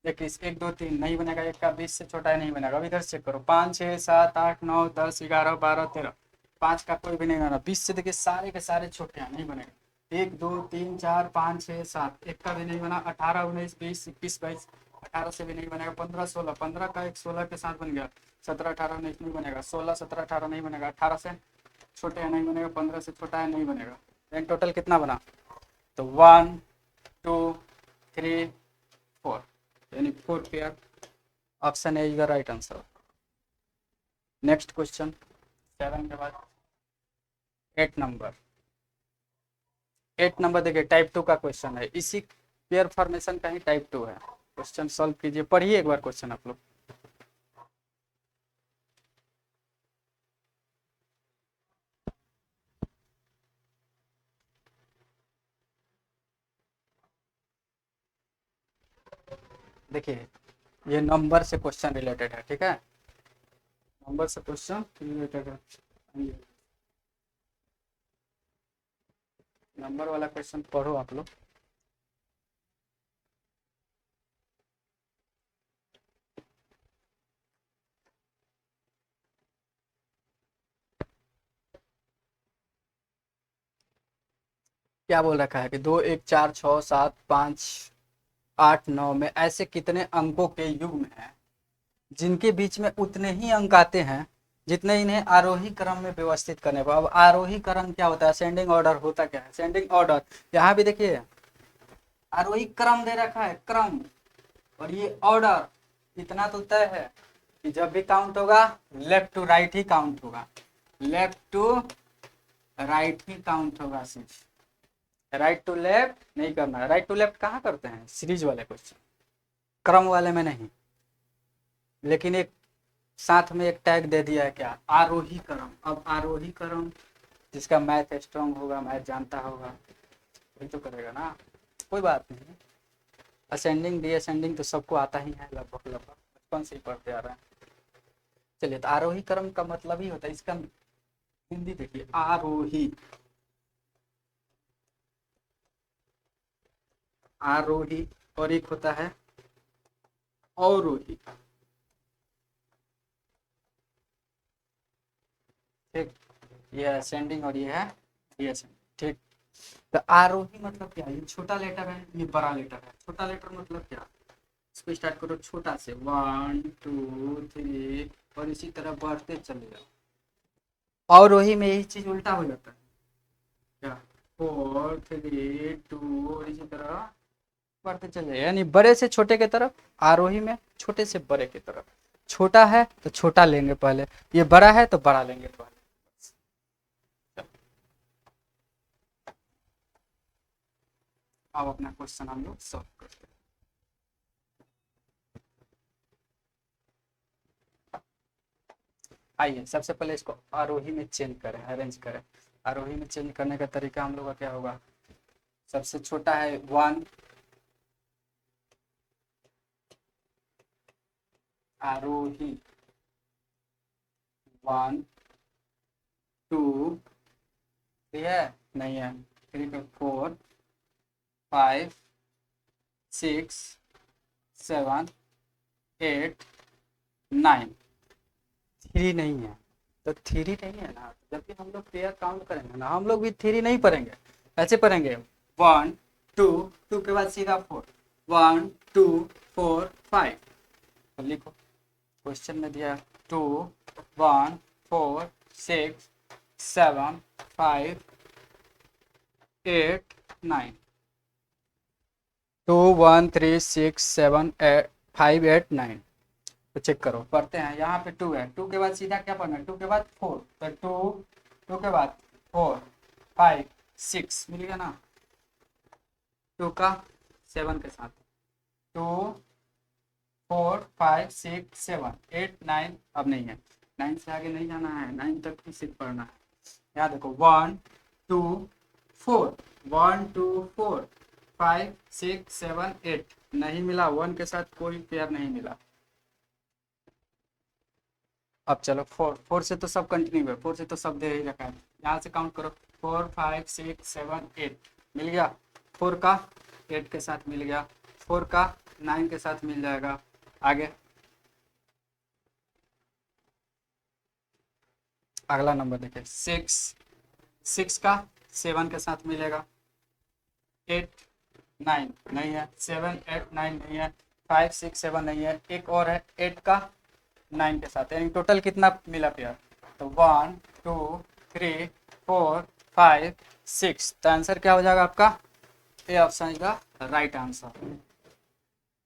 21 1 2 3 नहीं बनेगा। एक का 20 से छोटा है नहीं बनेगा। अब इधर चेक करो 5 6 7 8 9 10 11 12 13। 5 का कोई भी नहीं बना। 20 से देखिए सारे के सारे छोटे हैं, नहीं बनेगा। 1 2 3 4 5 6 7 एक का भी नहीं बना। 18 19 20 21 22 18 से भी नहीं बनेगा। 15 16 15 का एक 16 के साथ बन गया। 17 18 19 नहीं बनेगा। 16 17 18 नहीं बनेगा। 18 से छोटे हैं नहीं बनेगा। 15 से छोटा है नहीं बनेगा। देन टोटल कितना बना? तो 1 2 3 4, यानी 4 pair. Option A is the right answer. Next question 7 के बाद 8 नंबर। 8 नंबर देखिए टाइप 2 का क्वेश्चन है। इसी पेयर फॉर्मेशन का ही टाइप 2 है। क्वेश्चन सॉल्व कीजिए, पढ़िए एक बार क्वेश्चन आप लोग। देखिए ये नंबर से क्वेश्चन रिलेटेड है, ठीक है। नंबर से क्वेश्चन रिलेटेड है। नंबर वाला क्वेश्चन पढ़ो आप लोग। क्या बोल रखा है कि 2 1 4 6 7 5 8 9 में ऐसे कितने अंकों के युग्म हैं जिनके बीच में उतने ही अंक आते हैं जितने इन्हें आरोही क्रम में व्यवस्थित करने पर। अब आरोही क्रम क्या होता है? सेंडिंग ऑर्डर होता क्या है? सेंडिंग ऑर्डर यहाँ भी देखिए आरोही क्रम दे रखा है, क्रम। और ये ऑर्डर इतना तो तय है कि जब भी काउंट होगा लेफ्ट टू राइट ही काउंट होगा। लेफ्ट टू राइट ही काउंट होगा। सिर्फ राइट टू लेफ्ट नहीं करना है। राइट टू लेफ्ट कहाँ करते हैं? सीरीज वाले क्वेश्चन, क्रम वाले में नहीं। लेकिन एक साथ में एक टैग दे दिया है, क्या? आरोही क्रम। अब आरोही क्रम जिसका मैथ स्ट्रांग होगा, मैथ जानता होगा, वही तो करेगा ना। कोई बात नहीं। असेंडिंग डिसेंडिंग तो सबको आता ही है लगभग लगभग, बचपन से ही पढ़ते आ रहे हैं। चलिए, तो आरोही क्रम का मतलब ही होता है, इसका हिंदी देखिए आरोही। आरोही और एक होता है अवरोही। ठीक, ये असेंडिंग और ये है डिसेंडिंग। ठीक, तो आरोही मतलब क्या है? ये छोटा लेटर है, ये बड़ा लेटर है। छोटा लेटर मतलब क्या? इसको स्टार्ट करो छोटा से, 1 2 3 और इसी तरह बढ़ते चले जाओ। अवरोही में यही चीज उल्टा हो जाता है, क्या? 4 3 2 और इसी तरह बढ़ते चले जाओ, यानी बड़े से छोटे की तरफ। आरोही में छोटे से बड़े की तरफ। छोटा है तो छोटा लेंगे पहले, ये बड़ा है तो बड़ा लेंगे पहले। अब अपना क्वेश्चन हम लोग सॉल्व करते हैं। आइए सबसे पहले इसको आरोही में चेंज करें, अरेंज करें। आरोही में चेंज करने का तरीका हम लोग का क्या होगा? सबसे छोटा है 1, आरोही 1 2, है नहीं है 3 पे 4 5 6 7 8 9। 3 नहीं है तो 3 नहीं है ना, जब भी हम लोग पेयर काउंट करेंगे ना, हम लोग भी 3 नहीं पढ़ेंगे, ऐसे पढ़ेंगे 1 2 2 के बाद सीधा 4 1 2 4 5। तो लिखो क्वेश्चन में दिया 2 1 4 6 7 5 8 9। 2 1 3 6 7 8 5 8 9। तो चेक करो, पढ़ते हैं। यहाँ पे 2 है, 2 के बाद सीधा क्या पढ़ना है, 2 के बाद 4, तो 2 के बाद 4 5 6 मिल गया ना, 2 का 7 के साथ 2 4 5 6 7 8 9। अब नहीं है, 9 से आगे नहीं जाना है, 9 तक ही सिर्फ पढ़ना है। यहाँ देखो 1 2 4 1 2 4 5 6 7 8 नहीं मिला, 1 के साथ कोई पेयर नहीं मिला। अब चलो 4 से तो सब कंटिन्यू है, 4 से तो सब दे ही रखा है, यहाँ से काउंट करो 4 5 6 7 8 मिल गया, 4 का 8 के साथ मिल गया, 4 का 9 के साथ मिल जाएगा। आगे अगला नंबर देखिए 6 का 7 के साथ मिलेगा, 8 9 नहीं है, 7 8 9 नहीं है, 5 6 7 नहीं है, एक और है 8 का 9 के साथ, यानी टोटल कितना मिला पेयर, तो 1 2 3 4 5 6। तो आंसर क्या हो जाएगा आपका, A option is the right answer.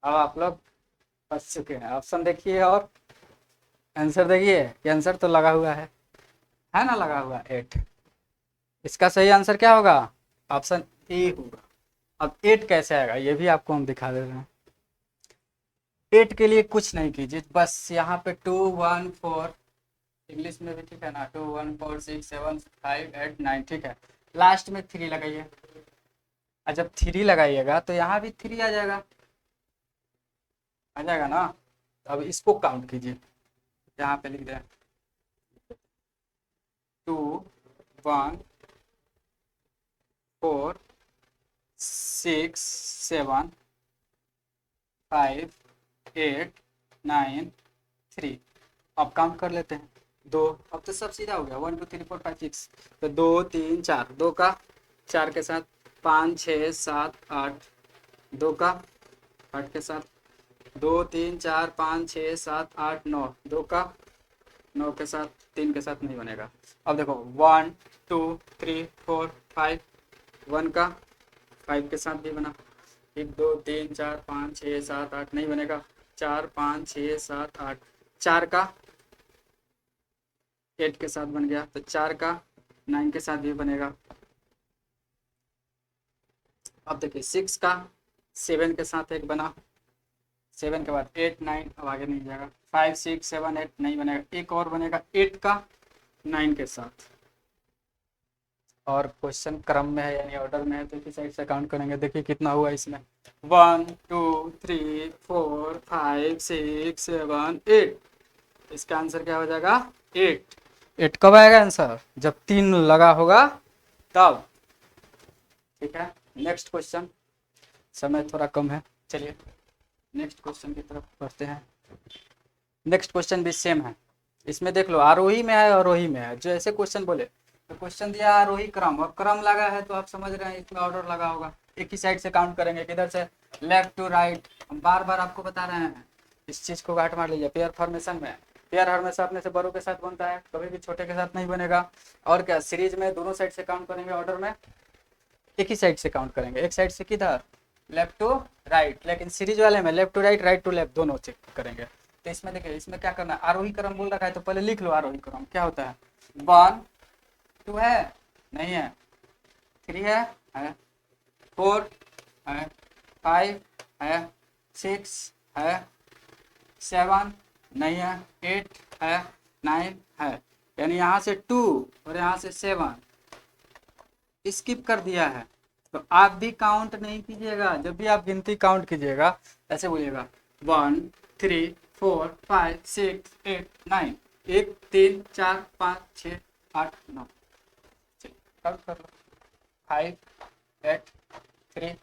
अब आप लोग बच चुके हैं, ऑप्शन देखिए और आंसर देखिए, ये आंसर तो लगा हुआ है ना, लगा हुआ 8। इसका सही आंसर क्या होगा, ऑप्शन ए होगा। अब 8 कैसे आएगा ये भी आपको हम दिखा दे रहे हैं। 8 के लिए कुछ नहीं कीजिए, बस यहाँ पे 2 1 4, इंग्लिश में भी ठीक है ना, 2 1 4 6 7 5 8 9 ठीक है, लास्ट में 3 लगाइए, और जब 3 लगाइएगा तो यहाँ भी 3 आ जाएगा ना। अब इसको काउंट कीजिए, यहाँ पे लिख दें 2 1 4 6 7 5 8 9 3। अब काउंट कर लेते हैं, 2, अब तो सब सीधा हो गया, 1 2 3 4 5 6, तो 2 3 4, 2 का 4 के साथ 5 6 7 8, 2 का 8 के साथ 2 3 4 5 6 7 8 9, 2 का 9 के साथ 3 के साथ नहीं बनेगा। अब देखो 1 2 3 4 5, 1 का 5 के साथ भी बना, 1 2 3 4 5 6 7 8 नहीं बनेगा, 4 5 6 7 8, 4 का 8 के साथ बन गया, तो 4 का 9 के साथ भी बनेगा। अब देखिए 6 का 7 के साथ एक बना, 7 के बाद 8 9, अब आगे नहीं जाएगा, 5 6 7 8 नहीं बनेगा, एक और बनेगा 8 का 9 के साथ। और क्वेश्चन क्रम में है यानी ऑर्डर में है, तो किस साइड से काउंट करेंगे, देखिए कितना हुआ इसमें, 1 2 3 4 5 6 7 8। इसका आंसर क्या हो जाएगा, 8। 8 कब आएगा आंसर, जब 3 लगा होगा तब। ठीक है, नेक्स्ट क्वेश्चन, समय थोड़ा कम है, चलिए नेक्स्ट क्वेश्चन की तरफ बढ़ते हैं। नेक्स्ट क्वेश्चन भी सेम है, इसमें देख लो आरोही में है अवरोही में है, जो ऐसे क्वेश्चन बोले तो क्वेश्चन दिया आरोही क्रम, और क्रम लगा है तो आप समझ रहे हैं इसमें ऑर्डर लगा होगा, एक ही साइड से काउंट करेंगे, किधर से, लेफ्ट टू राइट। हम बार बार आपको बता रहे हैं, इस चीज़ को गांठ मार लीजिए, पेयर फॉर्मेशन में पेयर हमेशा अपने से बड़ों के साथ बनता है, कभी भी छोटे के साथ नहीं बनेगा। और क्या, सीरीज में दोनों साइड से काउंट करेंगे, ऑर्डर में एक ही साइड से काउंट करेंगे, एक साइड से किधर, लेफ्ट टू राइट, लेकिन सीरीज वाले में left to right right to left दोनों चेक करेंगे। तो इसमें देखिए, इसमें क्या करना है, आरोही क्रम बोल रखा है तो पहले लिख लो आरोही क्रम क्या होता है, 1 2 है नहीं है, 3 है 4 है 5 है 6 है 7 नहीं है, 8 है 9 है, यानी यहाँ से 2 और यहाँ से 7 स्किप कर दिया है। तो आप भी काउंट नहीं कीजिएगा, जब भी आप गिनती काउंट कीजिएगा ऐसे बोलिएगा 1 3 4 5 6 8 9, 1 3 4 5 6 8 9, काउंट कर लो, 5 8 3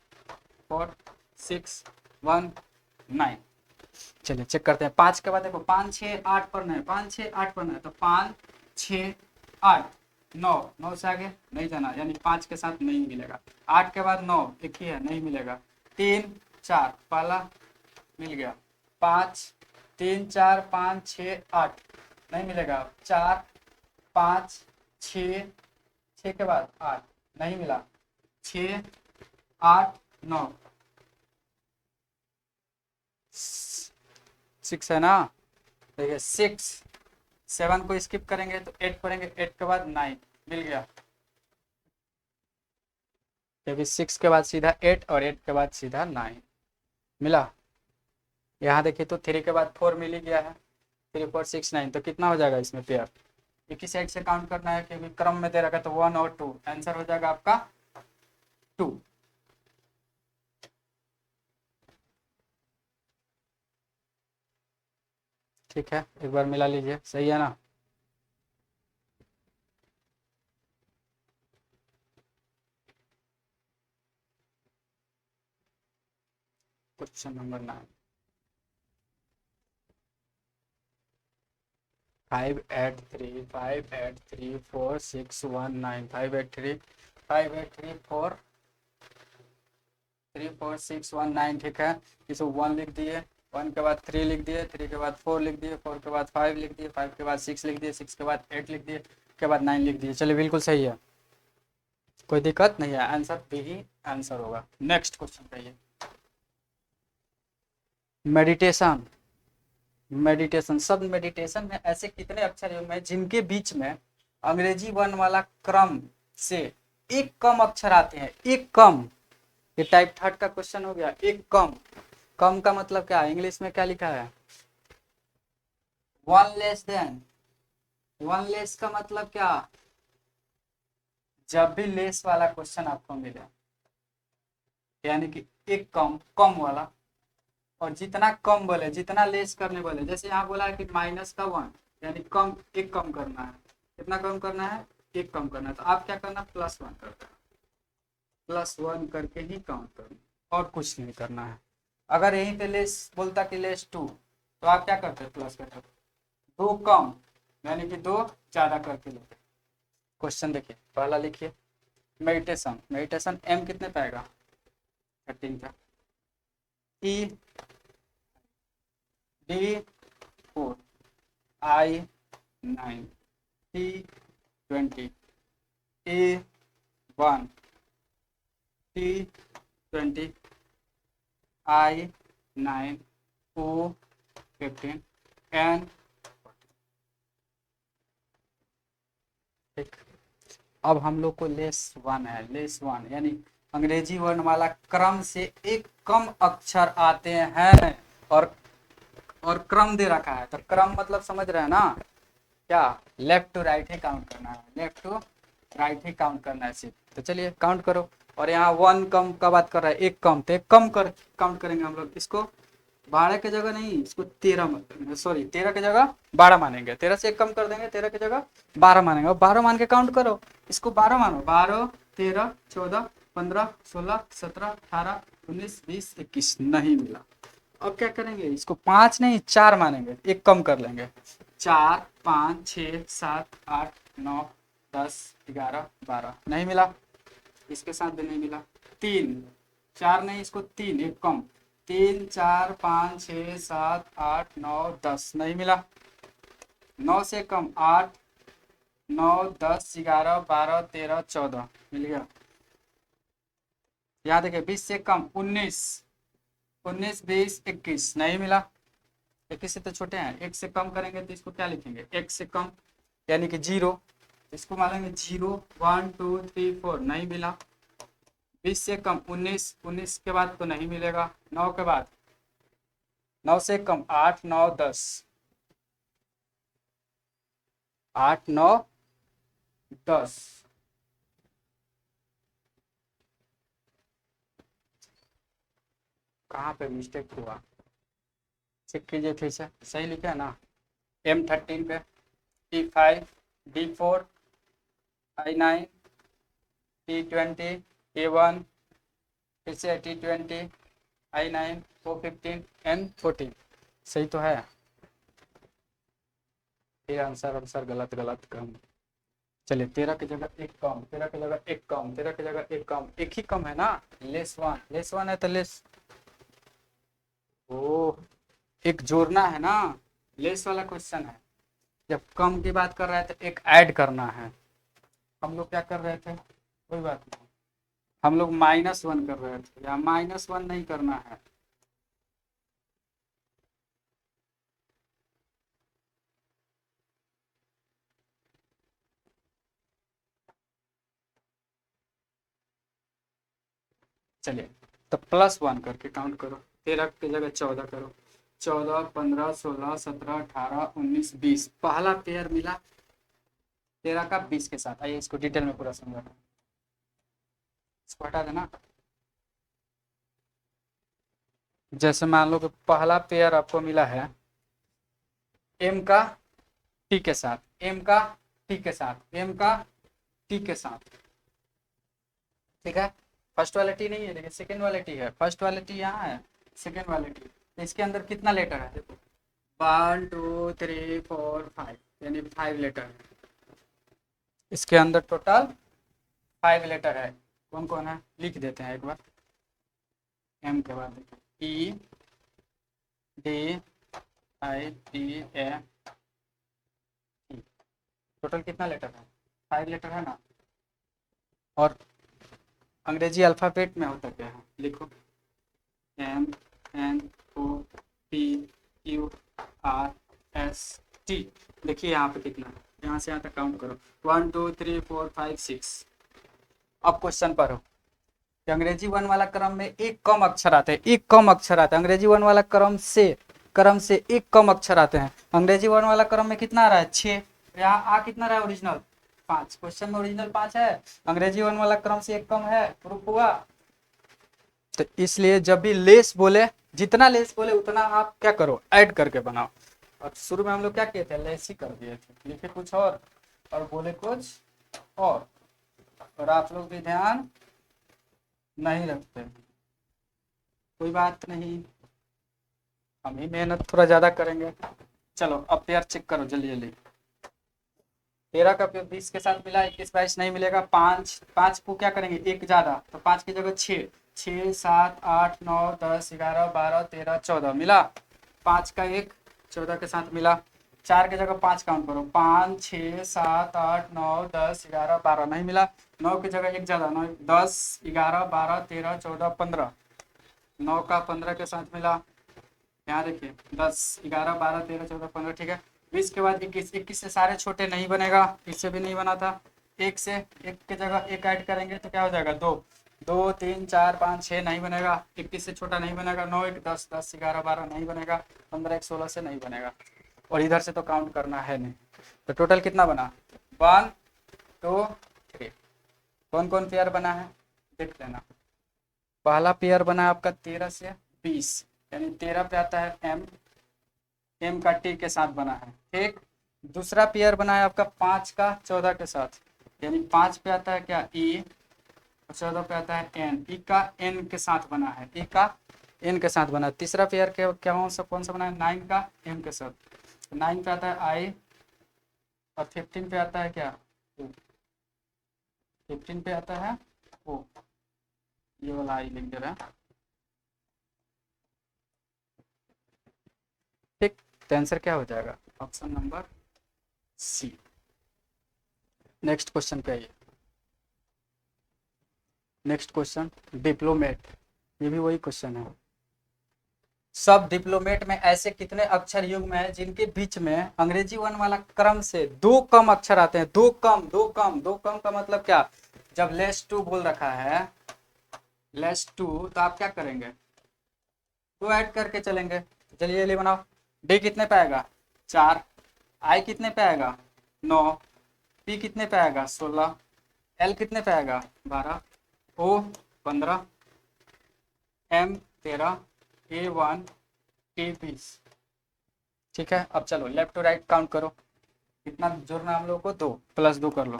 4 6 1 9। चलिए चेक करते हैं। 5 के बाद देखो 5 6 8 पर है, 5 6 8 पर है, तो 5 6 8 9, 9 से आगे नहीं जाना, यानी 5 के साथ नहीं मिलेगा। 8 के बाद 9 एक ही है, नहीं मिलेगा। 3 4 पहला मिल गया, 5 3 4 5 6 8 नहीं मिलेगा। 4 5 6 6 के बाद 8 नहीं मिला। 6 8 9 6 है ना, देखिए 6 7 को स्किप करेंगे तो 8 पढ़ेंगे, 8 के बाद 9 मिल गया, क्योंकि 6 के बाद सीधा 8 और 8 के बाद सीधा 9 मिला। यहाँ देखिए तो 3 के बाद 4 मिल ही गया है, 3 4 6 9, तो कितना हो जाएगा इसमें पेयर? एक ही साइड से काउंट करना है क्योंकि क्रम में दे रखा है, तो 1 और 2, आंसर हो जाएगा आपका 2। ठीक है, एक बार मिला लीजिए, सही है ना? Question number 9, 5 8 3 5 8 3 4 6 1 9 5 8 3 5 8 3 4 3 4 6 1 9। ठीक है, इसे 1 लिख दिए, 1 के बाद 3 लिख दिए, 3 के बाद 4 लिख दिए, 4 के बाद 5 लिख दिए, 5 के बाद 6 लिख दिए, 6 के बाद 8 लिख दिए, के बाद 9 लिख दिए। चलिए बिल्कुल सही है, कोई दिक्कत नहीं है, आंसर बी ही आंसर होगा। नेक्स्ट क्वेश्चन कहिए। मेडिटेशन, मेडिटेशन शब्द मेडिटेशन में ऐसे कितने अक्षर हैं जिनके बीच में अंग्रेजी वर्ण वाला क्रम से एक कम अक्षर आते हैं? एक कम, ये टाइप 3 का क्वेश्चन हो गया। एक कम, कम का मतलब क्या है? इंग्लिश में क्या लिखा है? One less than. One less का मतलब क्या? जब भी लेस वाला क्वेश्चन आपको मिले, यानी कि एक कम, कम वाला, और जितना कम बोले, जितना लेस करने बोले, जैसे यहाँ बोला है कि -1, यानी कम, एक कम करना है। कितना कम करना है? एक कम करना है, तो आप क्या करना? +1 करना है, +1 करके ही काउंट करना, और कुछ नहीं करना है। अगर यहीं पे लेस बोलता कि -2, तो आप क्या करते? प्लस करते, 2 कम, यानी कि 2 ज्यादा करके लेते। क्वेश्चन देखिए, पहला लिखिए, मेडिटेशन, मेडिटेशन एम कितने पाएगा? 13 का, ई डी 4, आई 9, टी 20, ए 1, टी 20, आई 9, ओ 15, एन। ठीक, अब हम लोग को -1 है, -1 यानी अंग्रेजी वर्णमाला क्रम से एक कम अक्षर आते हैं, और क्रम दे रखा है, तो क्रम मतलब समझ रहे हैं ना? क्या लेफ्ट टू राइट ही काउंट करना है, लेफ्ट टू राइट ही काउंट करना है सिर्फ। तो चलिए काउंट करो, और यहाँ 1 कम का बात कर रहा है, एक कम, तो एक कम कर काउंट करेंगे हम लोग। इसको 12 की जगह नहीं, इसको 13, सॉरी 13 की जगह 12 मानेंगे, 13 से एक कम कर देंगे, 13 की जगह 12 मानेंगे, और 12 मान के काउंट करो। इसको 12 मानो, 12 13 14 15 16 17 18 19 20 21, नहीं मिला। अब क्या करेंगे? इसको 5 नहीं 4 मानेंगे, एक कम कर लेंगे, 4 5 6 7 8 9 10 11 12, नहीं मिला। इसके साथ भी नहीं मिला। 3 4 नहीं, इसको 3 एक कम, 3 4 5 6 7 8 9 10, नहीं मिला। 9 से कम 8 9 10 11 12 13 14, मिल गया। यहाँ देखिए 20 से कम 19 19 20 21, नहीं मिला। 21 से तो छोटे हैं, 1 से कम करेंगे तो इसको क्या लिखेंगे? 1 से कम, यानी कि 0, इसको मानेंगे 0 1 2 3 4, नहीं मिला। 20 से कम 19 19 के बाद तो नहीं मिलेगा। 9 के बाद, 9 से कम 8 9 10, 8 9 10, कहाँ पे मिस्टेक हुआ? चेक कीजिए फिर से, सही लिखा है ना? M13 पे E5 D4 I9 T20 A1 फिर से T20, I9, O15, N14, सही तो है। ये आंसर गलत गलत कम। चलिए 13 की जगह एक कम, 13 की जगह एक कम, 13 की जगह एक कम, एक ही कम है ना, लेस वन है तो लेस, ओ एक जोड़ना है ना, लेस वाला क्वेश्चन है। जब कम की बात कर रहे थे एक ऐड करना है, हम लोग क्या कर रहे थे, कोई बात नहीं, हम लोग -1 कर रहे थे, या -1 नहीं करना है। चलिए तो +1 करके काउंट करो, 13 की जगह 14 करो, 14, 15, 16, 17, 18, 19, 20, पहला पेयर मिला 13 का 20 के साथ। आइए इसको डिटेल में पूरा समझा, इसको हटा देना। जैसे मान लो कि पहला पेयर आपको मिला है m का t के साथ, m का t के साथ, m का t के साथ, ठीक है। फर्स्ट वाले टी नहीं है, देखिए सेकेंड वाले टी है, फर्स्ट वाले टी यहाँ है, सेकेंड वाले टी, तो इसके अंदर कितना लेटर है, देखो 1 2 3 4 5, यानी 5 लेटर है, इसके अंदर टोटल 5 लेटर है। कौन कौन है लिख देते हैं एक बार, एम के बाद E D I T A, total कितना लेटर है, 5 लेटर है ना। और अंग्रेजी अल्फ़ाबेट में होता क्या है, लिखो M N O P Q R S T, देखिए यहाँ पे कितना है, यहाँ से यहाँ तक काउंट करो 1 2 3 4 5 6। अब क्वेश्चन पर हो, अंग्रेजी वन वाला क्रम में एक कम अक्षर आते हैं, एक कम अक्षर आता है अंग्रेजी वन वाला क्रम से एक कम अक्षर आते हैं। अंग्रेजी वन वाला क्रम में कितना आ रहा है 6, यहाँ आ कितना रहा है ओरिजिनल 5, क्वेश्चन में ओरिजिनल 5 है, अंग्रेजी वन वाला क्रम से एक कम है, प्रूफ हुआ। तो इसलिए जब भी लेस बोले, जितना लेस बोले उतना आप क्या करो, ऐड करके बनाओ। और शुरू में हम लोग क्या किए थे, लेस ही कर दिए थे, लिखे कुछ और बोले कुछ और आप लोग भी ध्यान नहीं रखते, कोई बात नहीं, हम ही मेहनत थोड़ा ज्यादा करेंगे। चलो अब पेयर चेक करो जल्दी जल्दी, 13 का पेयर 20 के साथ मिला, 21 22 नहीं मिलेगा, 5 को क्या करेंगे एक ज्यादा, तो 5 की जगह 6, 6 7 8 9 10 11 12 13 14 मिला, 5 का एक 14 के साथ मिला, 4 की जगह 5 काउंट करो, 5 6 7 8 9 10 11 12 नहीं मिला, 9 की जगह एक ज्यादा 9 10 11 12 13 14 15, 9 का 15 के साथ मिला, यहाँ देखिए 10 11 12 13 14 15, ठीक है। 20 के बाद 21, 21 से सारे छोटे नहीं बनेगा, इससे भी नहीं बना था, एक से एक की जगह एक ऐड करेंगे तो क्या हो जाएगा 2 2 3 4 5 6 नहीं बनेगा, 21 से छोटा नहीं बनेगा, 9 1 10 10 11 12 नहीं बनेगा, 15 1 16 से नहीं बनेगा, और इधर से तो काउंट करना है नहीं। तो टोटल कितना बना 1 2 3, कौन कौन पेयर बना है देख लेना। पहला पेयर बना है आपका 13 से 20, यानी 13 पे आता है एम का टी के साथ बना है, ठीक। दूसरा पेयर बना है आपका 5 का 14 के साथ, यानी 5 पे आता है क्या ई, और 14 पे आता है एन, ई का एन के साथ बना है, ई का एन के साथ बना है। तीसरा पेयर क्या कौन सा बना है 9 का एम के साथ, 9 पे आता है आई, और 15 पे आता है क्या ओ, 15 पे आता है ओ, ये वाला आई लिख दे रहा है, ठीक। तो आंसर क्या हो जाएगा, option number C. Next question पे आइए, नेक्स्ट क्वेश्चन डिप्लोमेट, ये भी वही क्वेश्चन है। सब डिप्लोमेट में ऐसे कितने अक्षर युग्म है जिनके बीच में अंग्रेजी वन वाला क्रम से 2 कम अक्षर आते हैं, 2 कम 2 कम 2 कम का मतलब क्या, जब लेस 2 बोल रखा है लेस 2, तो आप क्या करेंगे 2 ऐड करके चलेंगे। चलिए ये बनाओ, डी कितने पे आएगा 4, आई कितने पे आएगा 9, पी कितने पे आएगा 16, एल कितने पे आएगा 12, ओ 15, एम 13, ए 1, टी 20, ठीक है। अब चलो लेफ्ट टू राइट काउंट करो, कितना जोड़ना हम लोग को 2 +2 कर लो,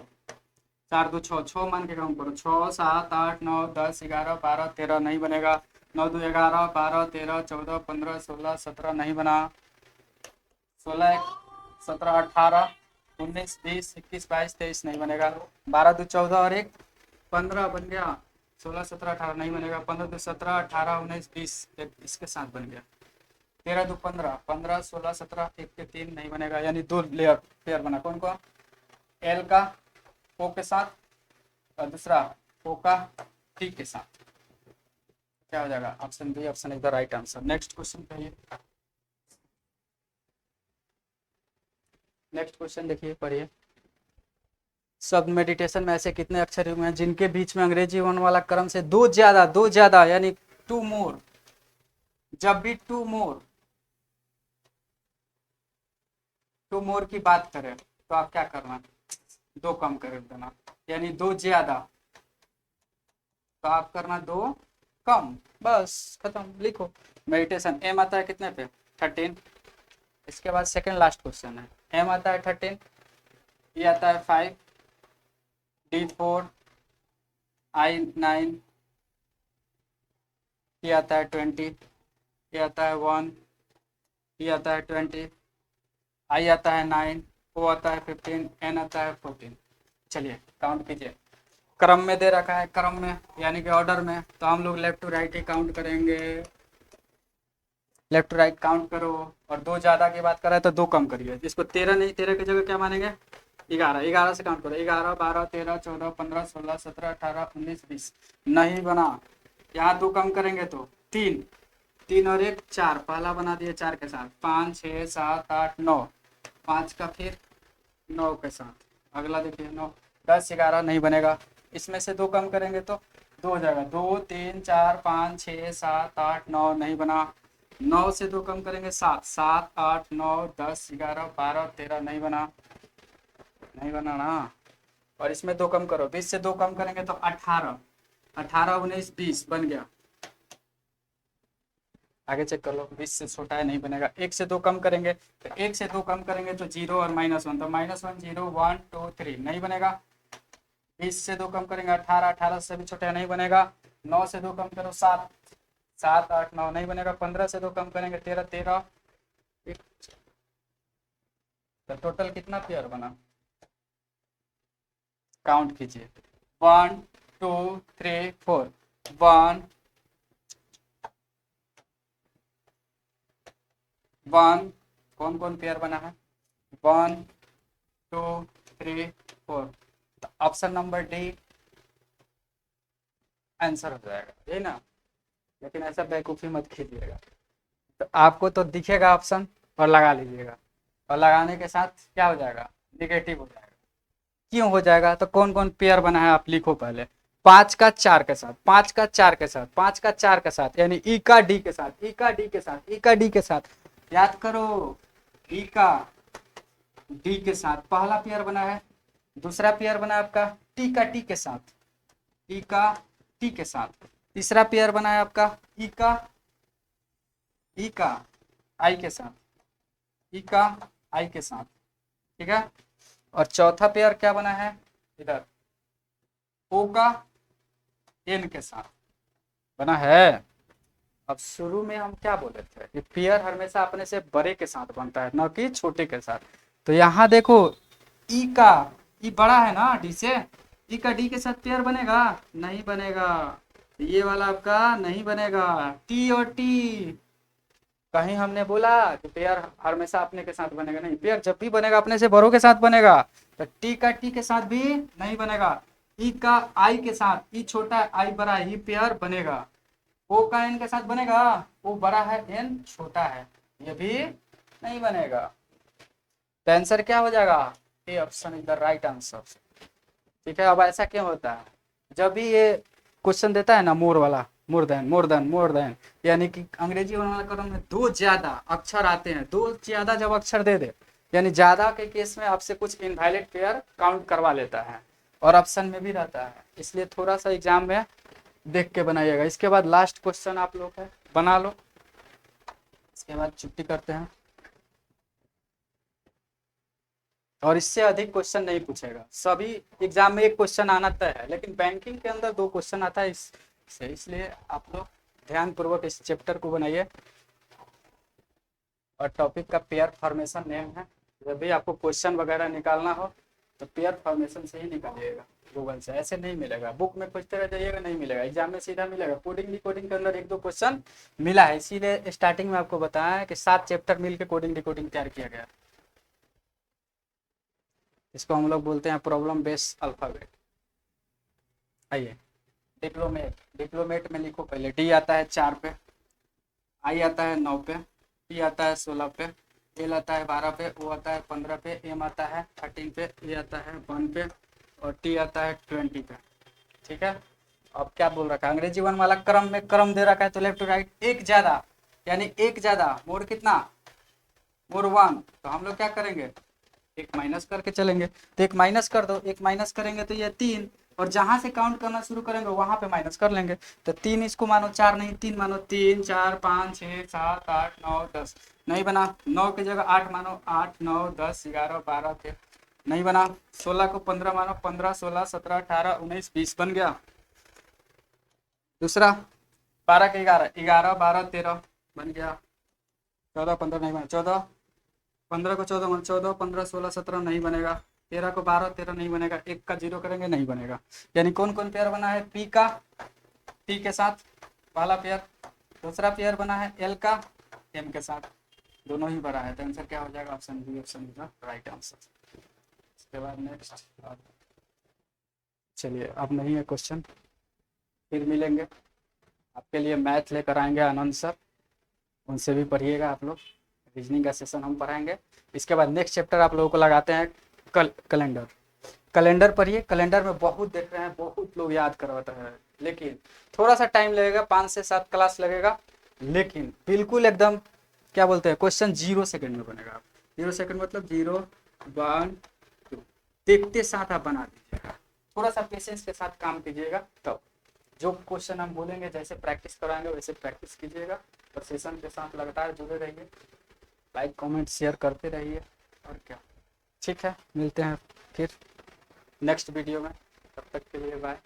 4 2 6, 6 मान के काउंट करो। 6 7 8 9 10 11 12 13 नहीं बनेगा। 9 2 11 12 13 14 15 16 17 नहीं बना। 16 17 18 19 20 21 22 23 नहीं बनेगा। 12 2 14 और 1 15 बन गया। 16 17 18 नहीं बनेगा। 15 2 17 18 19 20 इसके साथ बन गया। 13 2 15 15 16 17 1 के 3 नहीं बनेगा, यानी 2 लेयर पेयर बना। कौन कौन? एल का ओ के साथ और दूसरा ओ का टी के साथ। क्या हो जाएगा? Option B, option is the right answer. Next question कहिए। नेक्स्ट क्वेश्चन देखिए, पढ़िए। शब्द मेडिटेशन में ऐसे कितने अक्षर हुए हैं जिनके बीच में अंग्रेजी वर्ण वाला क्रम से दो ज्यादा यानी टू मोर। जब भी टू मोर की बात करें तो आप क्या करना? दो कम कर देना, यानी दो ज्यादा तो आप करना दो कम, बस खत्म। लिखो मेडिटेशन। एम आता है कितने पे? 13। इसके बाद सेकंड लास्ट क्वेश्चन है। एम आता है 13, ये आता है 5, डी 4, आई 9, ये आता है 20, ये आता है 1, ये आता है 20, आई आता है 9, ओ आता है 15, एन आता है 14। चलिए काउंट कीजिए। क्रम में दे रखा है, क्रम में यानी कि ऑर्डर में, तो हम लोग लेफ्ट टू राइट ही काउंट करेंगे। लेफ्ट टू राइट काउंट करो। और दो ज्यादा की बात कर रहा है तो दो कम करिए। इसको 13 नहीं, 13 की जगह क्या मानेंगे? 11। 11 से काउंट करो। 11 12 13 14 15 16 17 18 19 20 नहीं बना। यहाँ दो कम करेंगे तो 3, 3 और 1 4, पहला बना दिए 4 के साथ। 5 6 7 8 9, 5 का फिर 9 के साथ। अगला देखिए 9 10 11 नहीं बनेगा। इसमें से दो कम करेंगे तो दो हो जाएगा। 2 3 4 5 6 7 8 9 नहीं बना। 9 से दो कम करेंगे 7, 7 8 9 10 11 12 13 नहीं बना। नहीं बना ना। और इसमें दो कम करो। 20 से दो कम करेंगे तो 18, 18 19 20 बन गया। आगे चेक कर लो। 20 से छोटा है, नहीं बनेगा। 1 से दो कम करेंगे तो 1 से दो कम करेंगे तो 0 और -1, तो -1 0 1 2 3 नहीं बनेगा। 20 से दो कम करेंगे 18, 18 से भी छोटा नहीं बनेगा। 9 से दो कम करो 7, 7 8 9 नहीं बनेगा। 15 से दो कम करेंगे 13, 13। तो टोटल कितना पेयर बना? काउंट कीजिए। 1 2 3 4, 1 1, कौन कौन पेयर बना है? 1 2 3 4, तो ऑप्शन नंबर डी आंसर हो जाएगा, यही ना। लेकिन ऐसा बेवकूफ़ी मत कीजिएगा। तो आपको तो दिखेगा ऑप्शन और लगा लीजिएगा, और लगाने के साथ क्या हो जाएगा? निगेटिव हो जाएगा। क्यों हो जाएगा? तो कौन कौन पेयर बना है आप लिखो पहले। 5 का 4 के साथ, 5 का 4 के साथ, 5 का 4 के साथ, यानी ई का डी के साथ, ई का डी के साथ, ई का डी के साथ। याद करो, ई का डी के साथ पहला पेयर बना है। दूसरा पेयर बना है आपका टी का टी के साथ, ई का टी के साथ। तीसरा पेयर बना है आपका ई का आई के साथ, ई का आई के साथ, ठीक है। और चौथा पेयर क्या बना है? इधर ओ का एन के साथ बना है। अब शुरू में हम क्या बोले थे कि पेयर हमेशा अपने से बड़े के साथ बनता है, न कि छोटे के साथ। तो यहाँ देखो, ई का ई बड़ा है ना डी से, ई का डी के साथ पेयर बनेगा? नहीं बनेगा। ये वाला आपका नहीं बनेगा। टी और टी, कहीं हमने बोला कि पेयर हमेशा अपने के साथ बनेगा? नहीं, पेयर जब भी बनेगा अपने से बड़ों के साथ बनेगा। तो टी का टी के साथ भी नहीं बनेगा। ई का आई के साथ, ई छोटा है आई बड़ा है, ये पेयर बनेगा। ओ का एन के साथ बनेगा? ओ बड़ा है एन छोटा है, ये भी नहीं बनेगा। तो आंसर क्या हो जाएगा? A option is the right answer. ठीक है। अब ऐसा क्यों होता है? जब भी ये क्वेश्चन देता है ना मोर वाला, मोर देन, यानी कि अंग्रेजी वाला क्रम में दो ज्यादा अक्षर आते हैं, दो ज्यादा जब अक्षर दे दे, यानी ज्यादा के केस में आपसे कुछ इनवैलिड पेयर काउंट करवा लेता है, और ऑप्शन में भी रहता है। इसलिए थोड़ा सा एग्जाम में देख के बनाइएगा। इसके बाद लास्ट क्वेश्चन आप लोग है, बना लो। इसके बाद छुट्टी करते हैं। और इससे अधिक क्वेश्चन नहीं पूछेगा। सभी एग्जाम में एक क्वेश्चन आना तय है, लेकिन बैंकिंग के अंदर 2 क्वेश्चन आता है इसलिए आप लोग ध्यान पूर्वक इस चैप्टर को बनाइए। और टॉपिक का पेयर फॉर्मेशन नेम है। जब भी आपको क्वेश्चन वगैरह निकालना हो तो पेयर फॉर्मेशन से ही निकालिएगा, गूगल से ऐसे नहीं मिलेगा। बुक में खोजते रह जाइएगा, नहीं मिलेगा। एग्जाम में सीधा मिलेगा। कोडिंग डिकोडिंग के अंदर 1-2 क्वेश्चन मिला है, इसीलिए स्टार्टिंग में आपको बताया है कि 7 चैप्टर मिलकर कोडिंग डिकोडिंग तैयार किया गया। इसको हम लोग बोलते हैं प्रॉब्लम बेस्ड अल्फाबेट। आइए डिप्लोमेट में लिखो। पहले डी आता है 4 पे, आई आता है 9 पे, पी आता है 16 पे, एल आता है 12 पे, ओ आता है 15 पे, एम आता है 13 पे, ए आता है 1 पे और टी आता है 20 पे। ठीक है। अब क्या बोल रखा है, अंग्रेजी 1 वाला क्रम में क्रम दे रखा है तो लेफ्ट टू राइट एक ज्यादा, यानी एक ज्यादा मोर कितना, मोर 1। तो हम लोग क्या करेंगे, एक माइनस करके चलेंगे। तो एक माइनस कर दो, एक माइनस करेंगे तो ये 3, और जहां से काउंट करना शुरू करेंगे वहां पे माइनस कर लेंगे। तो 3 इसको मानो 4 नहीं, 3 मानो, 3 4 5 6 7 8 9 10 नहीं बना। 9 की जगह 8 मानो, 8 9 10 11 12 13 नहीं बना। 16 को 15 मानो, 15 16 17 18 19 20 बन गया। दूसरा 12 के 11 11 12 13 बन गया। 14 15 नहीं बना। 14 15 को 14 मान, 14 15 16 17 नहीं बनेगा। 13 को 12 13 नहीं बनेगा। 1 का 0 करेंगे नहीं बनेगा। यानी कौन कौन पेयर बना है, पी का टी के साथ पहला पेयर, दूसरा पेयर बना है एल का एम के साथ, दोनों ही बना है। तो आंसर क्या हो जाएगा, option B, option is the right answer. इसके बाद नेक्स्ट, चलिए अब नहीं है क्वेश्चन, फिर मिलेंगे। आपके लिए मैथ लेकर आएंगे आनंद सर, उनसे भी पढ़िएगा आप लोग। रीजनिंग का सेशन हम पढ़ाएंगे। इसके बाद नेक्स्ट चैप्टर आप लोगों को लगाते हैं कैलेंडर। कैलेंडर पढ़िए। कैलेंडर में बहुत देख रहे हैं, बहुत लोग याद करवाता है, लेकिन थोड़ा सा टाइम लगेगा, 5 से 7 क्लास लगेगा, लेकिन बिल्कुल एकदम क्या बोलते हैं, क्वेश्चन 0 सेकंड में बनेगा। 0 सेकंड मतलब 0 1 2 देखते साथ आप बना दीजिएगा। थोड़ा सा पेशेंस के साथ काम कीजिएगा, तब जो क्वेश्चन हम बोलेंगे जैसे प्रैक्टिस कराएंगे वैसे प्रैक्टिस कीजिएगा। और सेशन के साथ लगातार जुड़े रहिए, लाइक कमेंट शेयर करते रहिए। और क्या, ठीक है, मिलते हैं फिर नेक्स्ट वीडियो में। तब तक के लिए बाय।